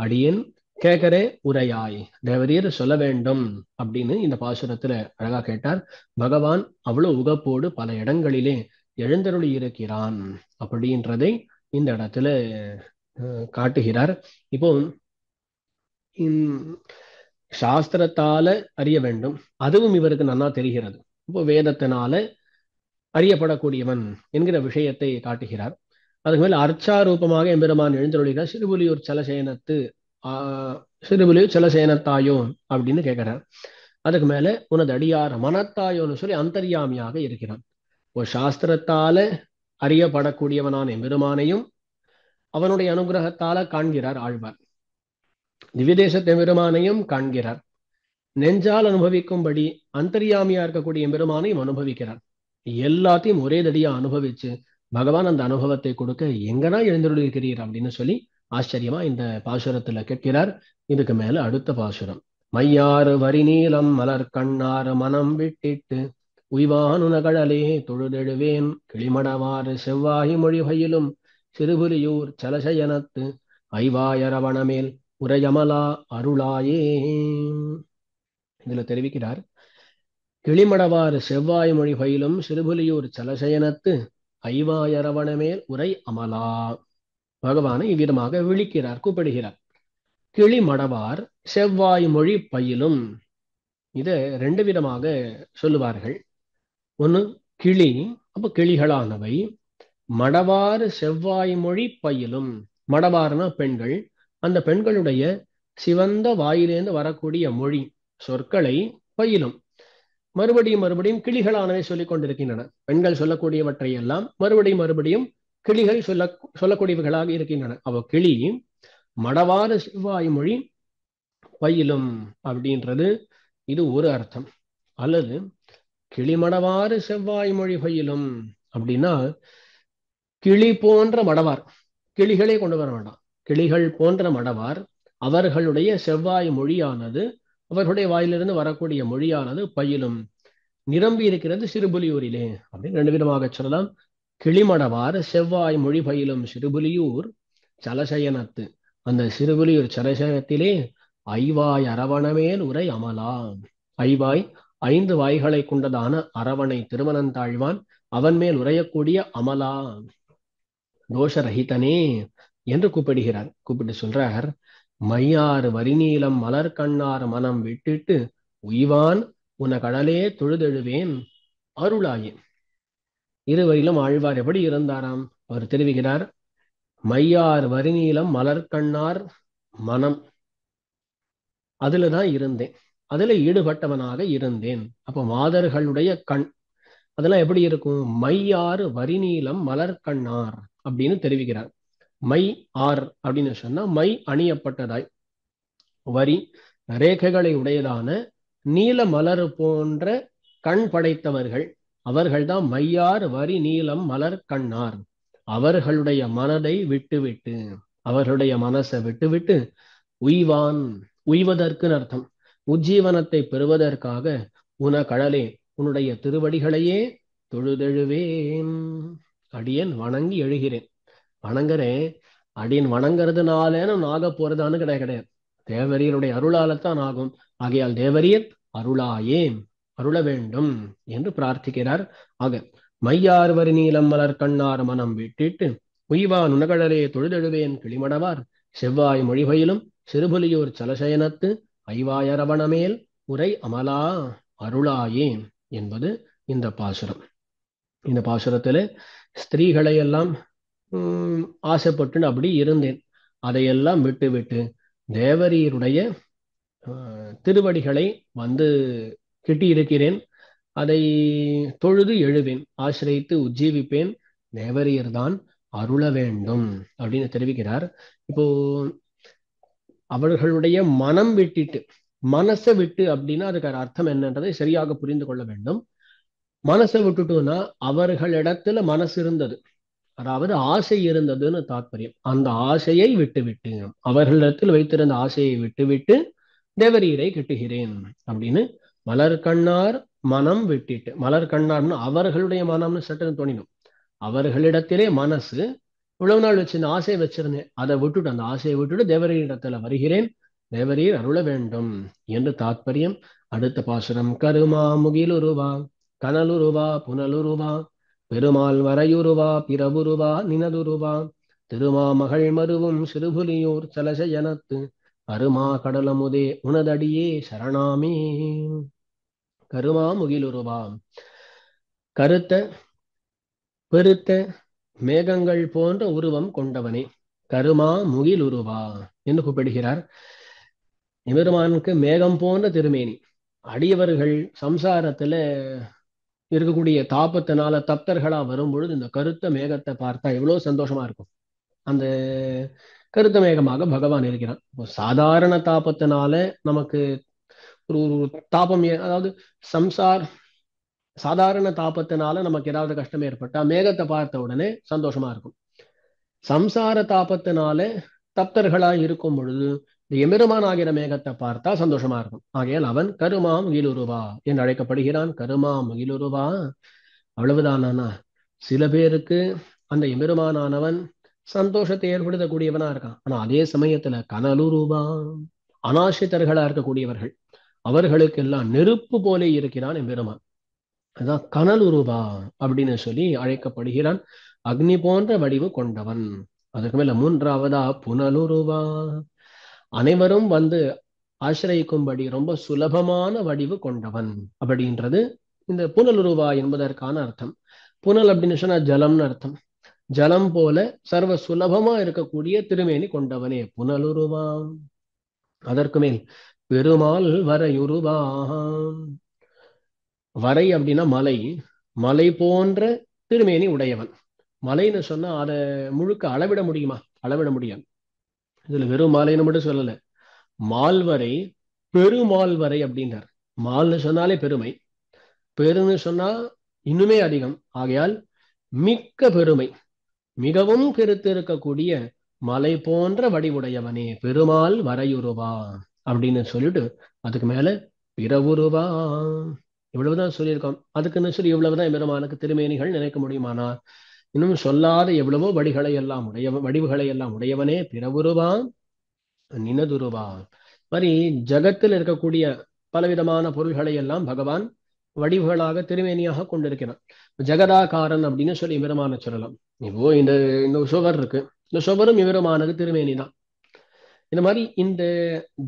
அடியேன் கேட்கறே உரையாய், தேவரீர் சொல்ல வேண்டும் அப்படின்னு இந்த பாசுரத்துல அழகா கேட்டார். பகவான் அவ்வளவு உகப்போடு பல இடங்களிலே எழுந்தருளி இருக்கிறான் அப்படின்றதை இந்த இடத்துல காட்டுகிறார். இப்போ சாஸ்திரத்தால அறிய வேண்டும், அதுவும் இவருக்கு நன்னா தெரிகிறது. இப்போ வேதத்தினால அறியப்படக்கூடியவன் என்கிற விஷயத்தை காட்டுகிறார். அதுக்கு மேல அர்ச்சாரூபமாக எம்பெருமான் எழுந்தருளிகிறார். சிறுபுலியூர் சலசேனத்து சிறுபுலியூர் சலசேனத்தாயோ அப்படின்னு கேட்கிறார். அதுக்கு மேல உனது அடியார் மனத்தாயோன்னு சொல்லி அந்தர்யாமியாக இருக்கிறான். ஒரு சாஸ்திரத்தால அறியப்படக்கூடியவனான எம்பெருமானையும் அவனுடைய அனுகிரகத்தால காண்கிறார் ஆழ்வார். திவ்ய தேசத்து எம்பெருமானையும் காண்கிறார். நெஞ்சால் அனுபவிக்கும்படி அந்தர்யாமியா இருக்கக்கூடிய எம்பெருமானையும் அனுபவிக்கிறார். எல்லாத்தையும் ஒரே தடியா அனுபவிச்சு பகவான் அந்த அனுபவத்தை கொடுக்க எங்கனா எழுந்தருளிருக்கிறீர் அப்படின்னு சொல்லி ஆச்சரியமா இந்த பாசுரத்துல கேட்கிறார். இதுக்கு மேல அடுத்த பாசுரம். மையாறு வரிநீலம் மலர் கண்ணாறு மனம் விட்டிட்டு உய்வானுனகழலே தொழுதெழுவேன் கிளிமடவாறு செவ்வாய் மொழி பயிலும் சிறுபுலியூர் சலசயனத்து ஐவாயரவணமேல் உரையமலா அருளாயே. இதுல தெரிவிக்கிறார், கிளிமடவாறு செவ்வாய் மொழி பயிலும் சிறுபுலியூர் சலசயனத்து ஐவாயரவணமேல் உரை அமலா. பகவானை இவ்விதமாக விழிக்கிறார், கூப்பிடுகிறார். கிளிமடவார் செவ்வாய் மொழி பயிலும், இதை ரெண்டு விதமாக சொல்லுவார்கள். ஒண்ணு கிளி, அப்ப கிளிகளானவை. மடவாறு செவ்வாய் மொழி பயிலும், மடவார்னா பெண்கள். அந்த பெண்களுடைய சிவந்த வாயிலேந்து வரக்கூடிய மொழி சொற்களை பயிலும். மறுபடியும் கிளிகளானவை சொல்லிக் கொண்டிருக்கின்றன. பெண்கள் சொல்லக்கூடியவற்றை எல்லாம் மறுபடியும் கிளிகள் சொல்லக்கூடியவர்களாக இருக்கின்றன. அவ கிளி மடவாறு செவ்வாய் மொழி பயிலும் அப்படின்றது இது ஒரு அர்த்தம். அல்லது கிளிமடவாறு செவ்வாய் மொழி பயிலும் அப்படின்னா கிளி போன்ற மடவார், கிளிகளே கொண்டு வர வேண்டாம், கிளிகள் போன்ற மடவார் அவர்களுடைய செவ்வாய் மொழியானது, அவர்களுடைய வாயிலிருந்து வரக்கூடிய மொழியானது பயிலும், நிரம்பி இருக்கிறது சிறுபுலியூரிலே அப்படின்னு ரெண்டு விதமாக சொல்லலாம். கிளிமடவார் செவ்வாய் மொழி பயிலும் சிறுபுலியூர் சலசயனத்து, அந்த சிறுபுலியூர் சலசயனத்திலே ஐவாய் அரவணமேல் உரை அமலா. ஐவாய் 5 வாய்களை கொண்டதான அரவணை திருமணந்தாழ்வான் அவன் மேல் உரையக்கூடிய அமலா தோஷரஹிதனே என்று கூப்பிடுகிறார். கூப்பிட்டு சொல்றார், மையாறு வரிநீலம் மலர் கண்ணார் மனம் விட்டுட்டு உய்வான் உன கடலே தொழுதெழுவேன் அருளாயே. இருவரிலும் ஆழ்வார் எப்படி இருந்தாராம் அவர் தெரிவிக்கிறார். மையார் வரிநீலம் மலர் கண்ணார் மனம், அதுலதான் இருந்தேன், அதுல ஈடுபட்டவனாக இருந்தேன். அப்போ மாதர்களுடைய கண் அதெல்லாம் எப்படி இருக்கும்? மையாறு வரிநீலம் மலர் கண்ணார் அப்படின்னு தெரிவிக்கிறார். மை ஆர் அப்படின்னு சொன்னா மை அணியப்பட்டதாய், வரி ரேகைகளை உடையதான நீல மலர் போன்ற கண் படைத்தவர்கள், அவர்கள்தான் மையார் வரி நீலம் மலர் கண்ணார். அவர்களுடைய மனதை விட்டுவிட்டு, அவர்களுடைய மனசை விட்டுவிட்டு உய்வான், உய்வதற்கு அர்த்தம், உஜ்ஜீவனத்தை பெறுவதற்காக உன கடலே உன்னுடைய திருவடிகளையே தொழுதெழுவேன், அடியேன் வணங்கி எழுகிறேன். வணங்குறேன், அடியேன் வணங்குறதுனாலேன்னு ஆக போறதான்னு கிடையாது, தேவரீருடைய அருளாலத்தான் ஆகும். ஆகையால் தேவரீர் அருளாயே, அருள வேண்டும் என்று பிரார்த்திக்கிறார். ஆக மையார் வரி நீலம் மலர் கண்ணார் மனம் விட்டிட்டு உய்வான் உனகடலே தொழுதெழுவேன் கிளிமடவார் செவ்வாய் மொழிபயிலும் சிறுபுலியூர் சலசயனத்து ஐவாயரவணமேல் உரை அமலா அருளாயே என்பது இந்த பாசுரம். இந்த பாசுரத்துல ஸ்திரீகளை எல்லாம் ஆசைப்பட்டு அப்படி இருந்தேன், அதையெல்லாம் விட்டு விட்டு தேவரீருடைய திருவடிகளை வந்து கிட்டி இருக்கிறேன், அதை தொழுது எழுவேன், ஆசிரியித்து உஜ்ஜீவிப்பேன், தேவரீர் தான் அருள வேண்டும் அப்படின்னு தெரிவிக்கிறார். இப்போ அவர்களுடைய மனம் விட்டுட்டு, மனசை விட்டு அப்படின்னா அதுக்கு அர்த்தம் என்னன்றதை சரியாக புரிந்து கொள்ள வேண்டும். மனசை விட்டுட்டோம்னா அவர்களிடத்துல மனசு இருந்தது, அதாவது ஆசை இருந்ததுன்னு தாத்பரியம். அந்த ஆசையை விட்டுவிட்டு, அவர்களிடத்தில் வைத்திருந்த ஆசையை விட்டுவிட்டு தேவரீரை கட்டுகிறேன் அப்படின்னு மலர்கண்ணார் மனம் விட்டுட்டு. மலர்கண்ணார்னு அவர்களுடைய மனம்னு சட்டுன்னு தோணிடும். அவர்களிடத்திலே மனசு, இவ்வளவு நாள் வச்சிருந்த ஆசையை வச்சிருந்தேன், அதை விட்டுட்டு, அந்த ஆசையை விட்டுட்டு தேவரீரிடத்துல வருகிறேன், தேவரீர் அருள வேண்டும் என்று தாத்பரியம். அடுத்த பாசுரம். கருமா முகிலுருவா கனலுருவா புனலுருவா பெருமாள் வரையுருவா பிறவுருவா நினதுருவா திருமாமகள் மருவும் சிறுபுலியூர் சலசயனத்து அருமா கடலமுதே உனதடியே சரணாமே. கருமா முகிலுருவா, கருத்த பெருத்த மேகங்கள் போன்ற உருவம் கொண்டவனே, கருமா முகிலுருவா என்று கூப்பிடுகிறார். எம்பெருமானுக்கு மேகம் போன்ற திருமேனி. அடியவர்கள் சம்சாரத்துல இருக்கக்கூடிய தாபத்தினால தப்தர்களா வரும்பொழுது இந்த கருத்த மேகத்தை பார்த்தா எவ்வளவு சந்தோஷமா இருக்கும். அந்த கருத்த மேகமாக பகவான் இருக்கிறான். இப்போ சாதாரண தாபத்தினால நமக்கு ஒரு தாபம், அதாவது சாதாரண தாபத்தினால நமக்கு ஏதாவது கஷ்டம் ஏற்பட்டா மேகத்தை பார்த்த உடனே சந்தோஷமா இருக்கும். சம்சார தாபத்தினால தப்தர்களா இருக்கும் பொழுது இந்த எம்பெருமான் ஆகிற மேகத்தை பார்த்தா சந்தோஷமா இருக்கும். ஆகையால் அவன் கருமா முகிலுருவா என்று அழைக்கப்படுகிறான். கருமா முகிலுருவா. அவ்வளவுதானா? சில பேருக்கு அந்த எம்பெருமானானவன் சந்தோஷத்தை ஏற்படுத்தக்கூடியவனா இருக்கான். ஆனா அதே சமயத்துல கனலுருவா, அனாசித்தர்களா இருக்கக்கூடியவர்கள், அவர்களுக்கெல்லாம் நெருப்பு போலே இருக்கிறான் எம்பெருமான். அதான் கனலுருவா அப்படின்னு சொல்லி அழைக்கப்படுகிறான். அக்னி போன்ற வடிவு கொண்டவன். அதுக்கு மேல மூன்றாவதா புனலுருவா, அனைவரும் வந்து ஆசிரியிக்கும்படி ரொம்ப சுலபமான வடிவு கொண்டவன் அப்படின்றது இந்த புனலுருவா என்பதற்கான அர்த்தம். புனல் அப்படின்னு சொன்னா ஜலம்னு அர்த்தம். ஜலம் போல சர்வ சுலபமா இருக்கக்கூடிய திருமேனி கொண்டவனே புனலுருவா. அதற்கு மேல் பெருமாள் வரையுருவா. வரை அப்படின்னா மலை, மலை போன்ற திருமேனி உடையவன். மலைன்னு சொன்னா அதை முழுக்க அளவிட முடியுமா? அளவிட முடியாது. இதுல வெறும் மாலைன்னு மட்டும் சொல்லல, மால்வரை பெருமால்வரை அப்படின்றார். மால்னு சொன்னாலே பெருமை, பெருன்னு சொன்னா இன்னுமே அதிகம். ஆகையால் மிக்க பெருமை, மிகவும் பெருத்து இருக்கக்கூடிய மலை போன்ற வடிவுடையவனே பெருமாள் வரையுருவா அப்படின்னு சொல்லிட்டு அதுக்கு மேல பிறவுருவா. இவ்வளவுதான் சொல்லியிருக்கோம். அதுக்குன்னு சொல்லி இவ்வளவுதான் பெருமானுக்கு திருமேனிகள் நினைக்க முடியுமானா? இன்னும் சொல்லாத எவ்வளவோ வடிவுகளை எல்லாம் உடையவனே பிறவுருவா நினதுருவா. மாதிரி ஜகத்தில் இருக்கக்கூடிய பலவிதமான பொருள்களை எல்லாம் பகவான் வடிவுகளாக திருமேனியாக கொண்டிருக்கிறான். ஜெகதாகாரன் அப்படின்னு சொல்லி பெருமான சொல்லலாம். இப்போ இந்த சுவர் இருக்கு, இந்த சுவரும் பெருமானுக்கு திருமேனி தான். இந்த மாதிரி இந்த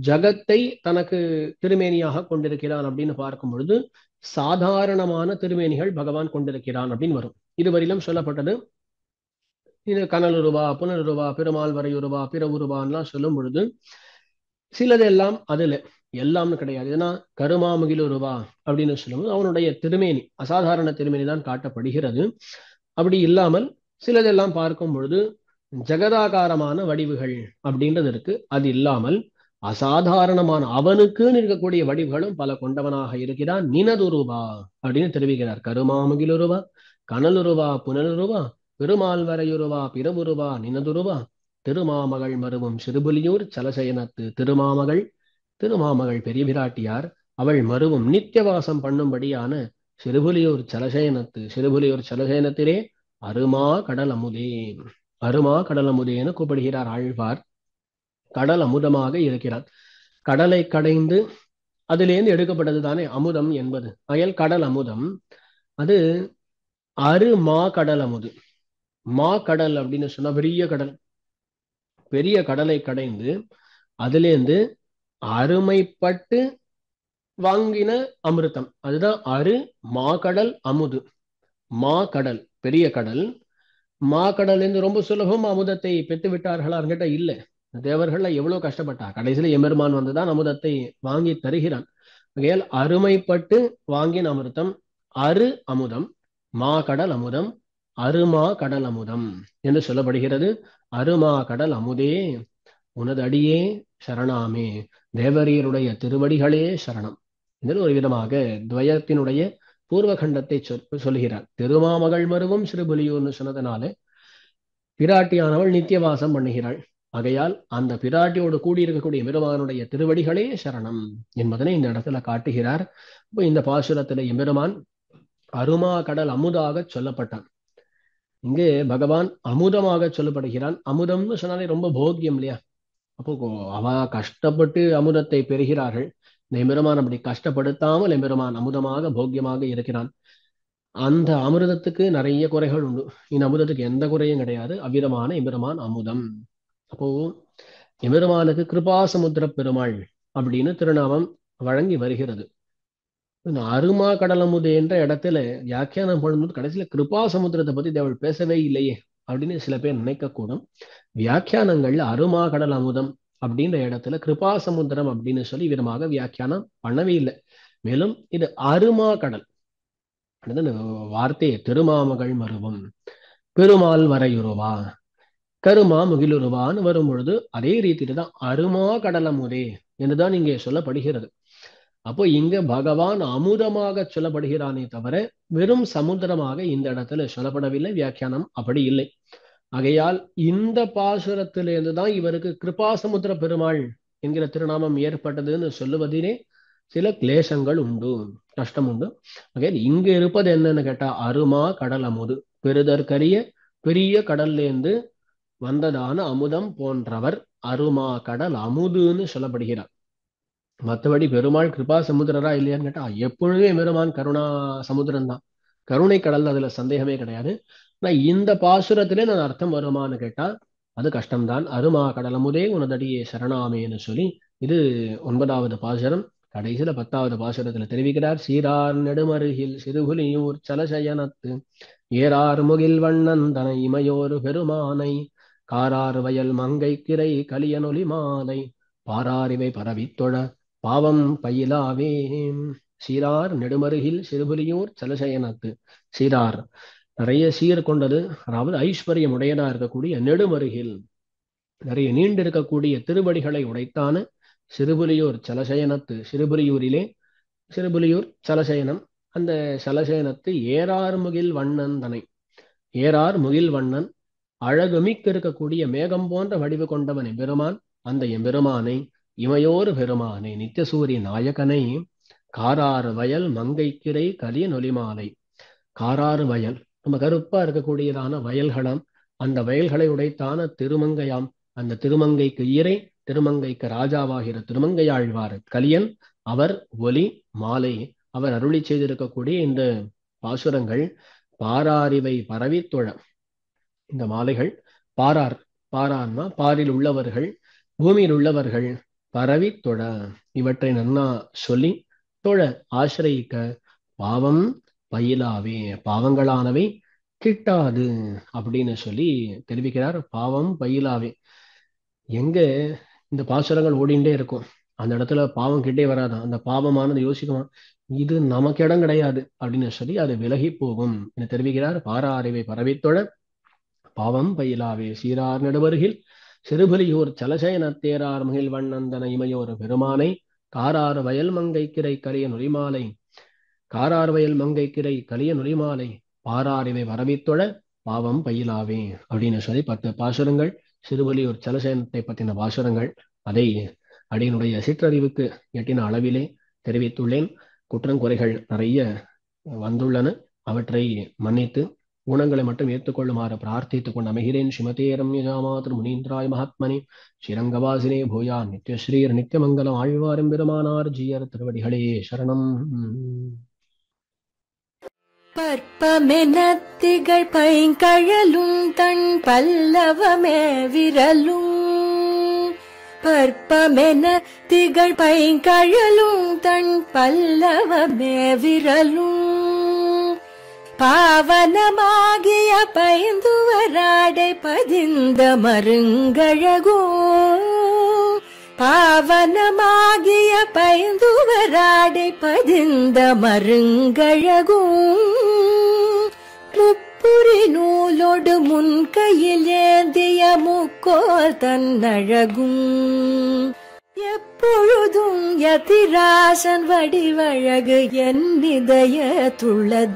ஜகத்தை தனக்கு திருமேனியாக கொண்டிருக்கிறான் அப்படின்னு பார்க்கும் பொழுது சாதாரணமான திருமேனிகள் பகவான் கொண்டிருக்கிறான் அப்படின்னு வரும். இதுவரையிலும் சொல்லப்பட்டது இது கனலுருவா, புனலுருவா, பெருமாள் வரையுருவா, பிற உருவான்லாம் சொல்லும் பொழுது சிலதெல்லாம் அதுல எல்லாம்னு கிடையாது. ஏன்னா கருமாமுகிலுருவா அப்படின்னு சொல்லும்போது அவனுடைய திருமேனி அசாதாரண திருமேனி தான் காட்டப்படுகிறது. அப்படி இல்லாமல் சிலதெல்லாம் பார்க்கும் பொழுது ஜெகதாகாரமான வடிவுகள் அப்படின்றது இருக்கு. அது இல்லாமல் அசாதாரணமான அவனுக்குன்னு இருக்கக்கூடிய வடிவுகளும் பல கொண்டவனாக இருக்கிறான். நினதுருவா அப்படின்னு தெரிவிக்கிறார். கருமாமுகிலுருவா, கனலுருவா, புனலுருவா, பெருமாள் வரையுருவா, பிறவுருவா, நினதுருவா திருமாமகள் மருவும் சிறுபுலியூர் சலசயனத்து. திருமாமகள் பெரிய பிராட்டியார், அவள் மருவும் நித்தியவாசம் பண்ணும்படியான சிறுபுலியூர் சலசயனத்திலே அருமா கடல் அமுதே. அருமா கடல் அமுதேன்னு கூப்பிடுகிறார் ஆழ்வார். கடல் அமுதமாக இருக்கிறார். கடலை கடைந்து அதிலேருந்து எடுக்கப்பட்டது தானே அமுதம் என்பது. அயல் கடல் அமுதம் அது அருமா கடல் அமுது. மா கடல் அப்படின்னு சொன்னா பெரிய கடலை கடைந்து அதிலேந்து அருமைப்பட்டு வாங்கின அமிர்தம், அதுதான் அரு மாகடல் அமுது. மாகடல் பெரிய கடல், மாகடல் என்று ரொம்ப சுலபம் அமுதத்தை பெற்று விட்டார்களான்னு கேட்டா இல்ல. தேவர்கள்ல எவ்வளவு கஷ்டப்பட்டா, கடைசியில எம்பெருமான் வந்துதான் அமுதத்தை வாங்கி தருகிறான். ஆகையால் அருமைப்பட்டு வாங்கின அமிர்தம் அரு அமுதம், மாகடல் அமுதம், அருமா கடல் அமுதம் என்று சொல்லப்படுகிறது. அருமா கடல் அமுதே உனது அடியே சரணாமே, தேவரீருடைய திருவடிகளே சரணம். இதில் ஒரு விதமாக துவயத்தினுடைய பூர்வகண்டத்தை சொல்கிறார். திருமாமகள் மருவும் சிறுபுலியூர்னு சொன்னதுனால பிராட்டியானவள் நித்தியவாசம் பண்ணுகிறாள். ஆகையால் அந்த பிராட்டியோடு கூடியிருக்கக்கூடிய எம்பெருமானுடைய திருவடிகளே சரணம் என்பதனை இந்த இடத்துல காட்டுகிறார். இப்போ இந்த பாசுரத்துல எம்பெருமான் அருமா கடல் அமுதாக சொல்லப்பட்டான். இங்கே பகவான் அமுதமாக சொல்லப்படுகிறான். அமுதம்னு சொன்னாலே ரொம்ப போக்கியம் இல்லையா? அப்போ அவ கஷ்டப்பட்டு அமுதத்தை பெறுகிறார்கள். இந்த எம்பெருமான் அப்படி கஷ்டப்படுத்தாமல் எம்பெருமான் அமுதமாக போக்கியமாக இருக்கிறான். அந்த அமிர்தத்துக்கு நிறைய குறைகள் உண்டு. இந்த அமுதத்துக்கு எந்த குறையும் கிடையாது. அவ்விதமான எம்பெருமான் அமுதம். அப்போ எம்பெருமானுக்கு கிருபாசமுத்திர பெருமாள் அப்படின்னு திருநாமம் வழங்கி வருகிறது. அருமா கடலமுது என்ற இடத்துல வியாக்கியானம் பண்ணும்போது கடைசியில கிருபாசமுத்திரத்தை பத்தி தேவள் பேசவே இல்லையே அப்படின்னு சில பேர் நினைக்கக்கூடும். வியாக்கியானங்கள்ல அருமா கடல் அமுதம் அப்படின்ற இடத்துல கிருபாசமுத்திரம் அப்படின்னு சொல்லி விதமாக வியாக்கியானம் பண்ணவே இல்லை. மேலும் இது அருமா கடல் வார்த்தையை திருமாமகள் மருவும் பெருமாள் வரையுருவா கருமா முகிலுருவான்னு வரும் பொழுது அதே ரீதியில தான் அருமா கடலமுதே என்றுதான் இங்கே சொல்லப்படுகிறது. அப்போ இங்க பகவான் அமுதமாக சொல்லப்படுகிறானே தவிர வெறும் சமுத்திரமாக இந்த இடத்துல சொல்லப்படவில்லை. வியாக்கியானம் அப்படி இல்லை. ஆகையால் இந்த பாசுரத்திலிருந்து தான் இவருக்கு கிருபாசமுத்திர பெருமாள் என்கிற திருநாமம் ஏற்பட்டதுன்னு சொல்லுவதிலே சில கிளேசங்கள் உண்டு, கஷ்டம் உண்டு. ஆகையால் இங்க இருப்பது என்னன்னு கேட்டா அருமா கடல் அமுது, பெருதற்கரிய பெரிய கடல்லேருந்து வந்ததான அமுதம் போன்றவர் அருமா கடல் அமுதுன்னு சொல்லப்படுகிறார். மற்றபடி பெருமாள் கிருபா சமுத்திரரா இல்லையான்னு கேட்டா எப்பொழுதுமே பெருமான் கருணா சமுத்திரம் தான், கருணை கடல், அதுல சந்தேகமே கிடையாது. ஆனா இந்த பாசுரத்திலே நான் அர்த்தம் வருமானு கேட்டா அது கஷ்டம்தான். அருமா கடல் அமுதே உனதடியே சரணாமேன்னு சொல்லி இது 9வது பாசுரம். கடைசியில 10வது பாசுரத்துல தெரிவிக்கிறார். சீரார் நெடுமருகில் சிறுகுலியூர் சலசயனத்து ஏறார் முகில் வண்ணன் தனை இமையோரு பெருமானை காரார் வயல் மங்கை கிரை கலியனொலி மாலை பாராரிவை பரவித்தொழ பாவம் பயிலாவே. சீரார் நெடுமருகில் சிறுபுலியூர் சலசயனத்து. சீரார் நிறைய சீர் கொண்டது, அதாவது ஐஸ்வர்யம் உடையதா இருக்கக்கூடிய நெடுமருகில் நிறைய நீண்டு இருக்கக்கூடிய திருவடிகளை உடைத்தான சிறுபுலியூர் சலசயனத்து. சிறுபுலியூரிலே சிறுபுலியூர் சலசயனம், அந்த சலசயனத்து ஏறார் முகில் வண்ணன் தனை. ஏறார் முகில் வண்ணன் அழகுமிக்க இருக்கக்கூடிய மேகம் போன்ற வடிவு கொண்டவன் எம்பெருமான். அந்த எம்பெருமானை இமையோர் பெருமானை நித்தியசூரிய நாயகனை காராறு வயல் மங்கைக்கிரை கலிய நொலிமாலை. காராறு வயல் நம்ம கருப்பா இருக்கக்கூடியதான வயல்களாம், அந்த வயல்களை உடைத்தான திருமங்கையாம், அந்த திருமங்கைக்கு இறை, திருமங்கைக்கு ராஜாவாகிற திருமங்கையாழ்வார் கலியன் அவர் ஒலி மாலை. அவர் அருளி செய்திருக்கக்கூடிய இந்த பாசுரங்கள் பாராரிவை பரவித்தொழ. இந்த மாலைகள் பாரார், பாரார்னா பாரில் உள்ளவர்கள், பூமியில் உள்ளவர்கள், பரவி தொழ, இவற்றை நன்னா சொல்லி தொழ ஆசிரியிக்க பாவம் பயிலாவே, பாவங்களானவை கிட்டாது அப்படின்னு சொல்லி தெரிவிக்கிறார். பாவம் பயிலாவே. எங்க இந்த பாசுரங்கள் ஓடிண்டே இருக்கும், அந்த இடத்துல பாவம் கிட்டே வராதான். அந்த பாவமானது யோசிக்குமா, இது நமக்கு இடம் கிடையாது அப்படின்னு சொல்லி அது விலகி போகும் என தெரிவிக்கிறார். பாராரிவை பரவித்தொழ பாவம் பயிலாவே. சீரார் நெடுவருகில் சிறுபுலியூர் சலசயன தேரார் மகிழ் வண்ணந்தன இமையோர் பெருமானை காரார் வயல் மங்கை கிரை கலிய நொலிமாலை. காரார் வயல் மங்கை கிரை கலிய நொலிமாலை பாராரிவை வரவித்தொழ பாவம் பயிலாவே அப்படின்னு சொல்லி 10 பாசுரங்கள் சிறுபுலியூர் சலசயனத்தை பற்றின பாசுரங்கள். அதை அடியினுடைய சிற்றறிவுக்கு எட்டின அளவிலே தெரிவித்துள்ளேன். குற்றங்குறைகள் நிறைய வந்துள்ளன, அவற்றை மன்னித்து குணங்களை மட்டும் ஏற்றுக்கொள்ளுமாறு பிரார்த்தித்துக் கொண்டு அமைகிறேன். ஸ்ரீமதே ரம்யஜாமாத்ரு முனீந்திராய மகாத்மனே ஸ்ரீரங்கவாசினே பூயா நித்யஸ்ரீர் நித்தியமங்கலம் ஆழ்வாரும் பெருமானார் ஜீயர் திருவடிகளே சரணம். பற்பமெனத்திகள் பைங்கழலும் தன் பல்லவமே விரலும். பற்பமெனத்திகள் பைங்கழலும் தன் பல்லவமே விரலும். பாவனமாகிய பைந்துவராடை பதிந்த மருங்கழகோ. பாவனமாகிய பைந்துவராடை பதிந்த மருங்கழகோ. புரி நூலோடு முன் கையில் ஏந்திய முக்கோல் தன்னழகும் எப்பொழுதும் யதிராசன் வடிவழகு என் இதயத்துள்ளதால்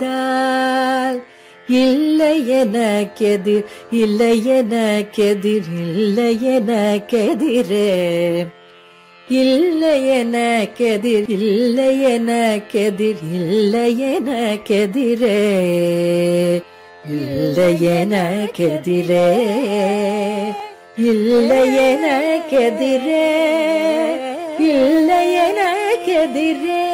இல்லை எனக்கெதிர் இல்லை எனக்கெதிர் இல்லை எனக்கெதிரே இல்லை எனக்கெதிர் இல்லை எனக்கெதிர் இல்லை எனக்கெதிரே இல்லை எனக்கெதிரே இல்லை எனக்கெதிரே இல்லை எனக்கெதிரே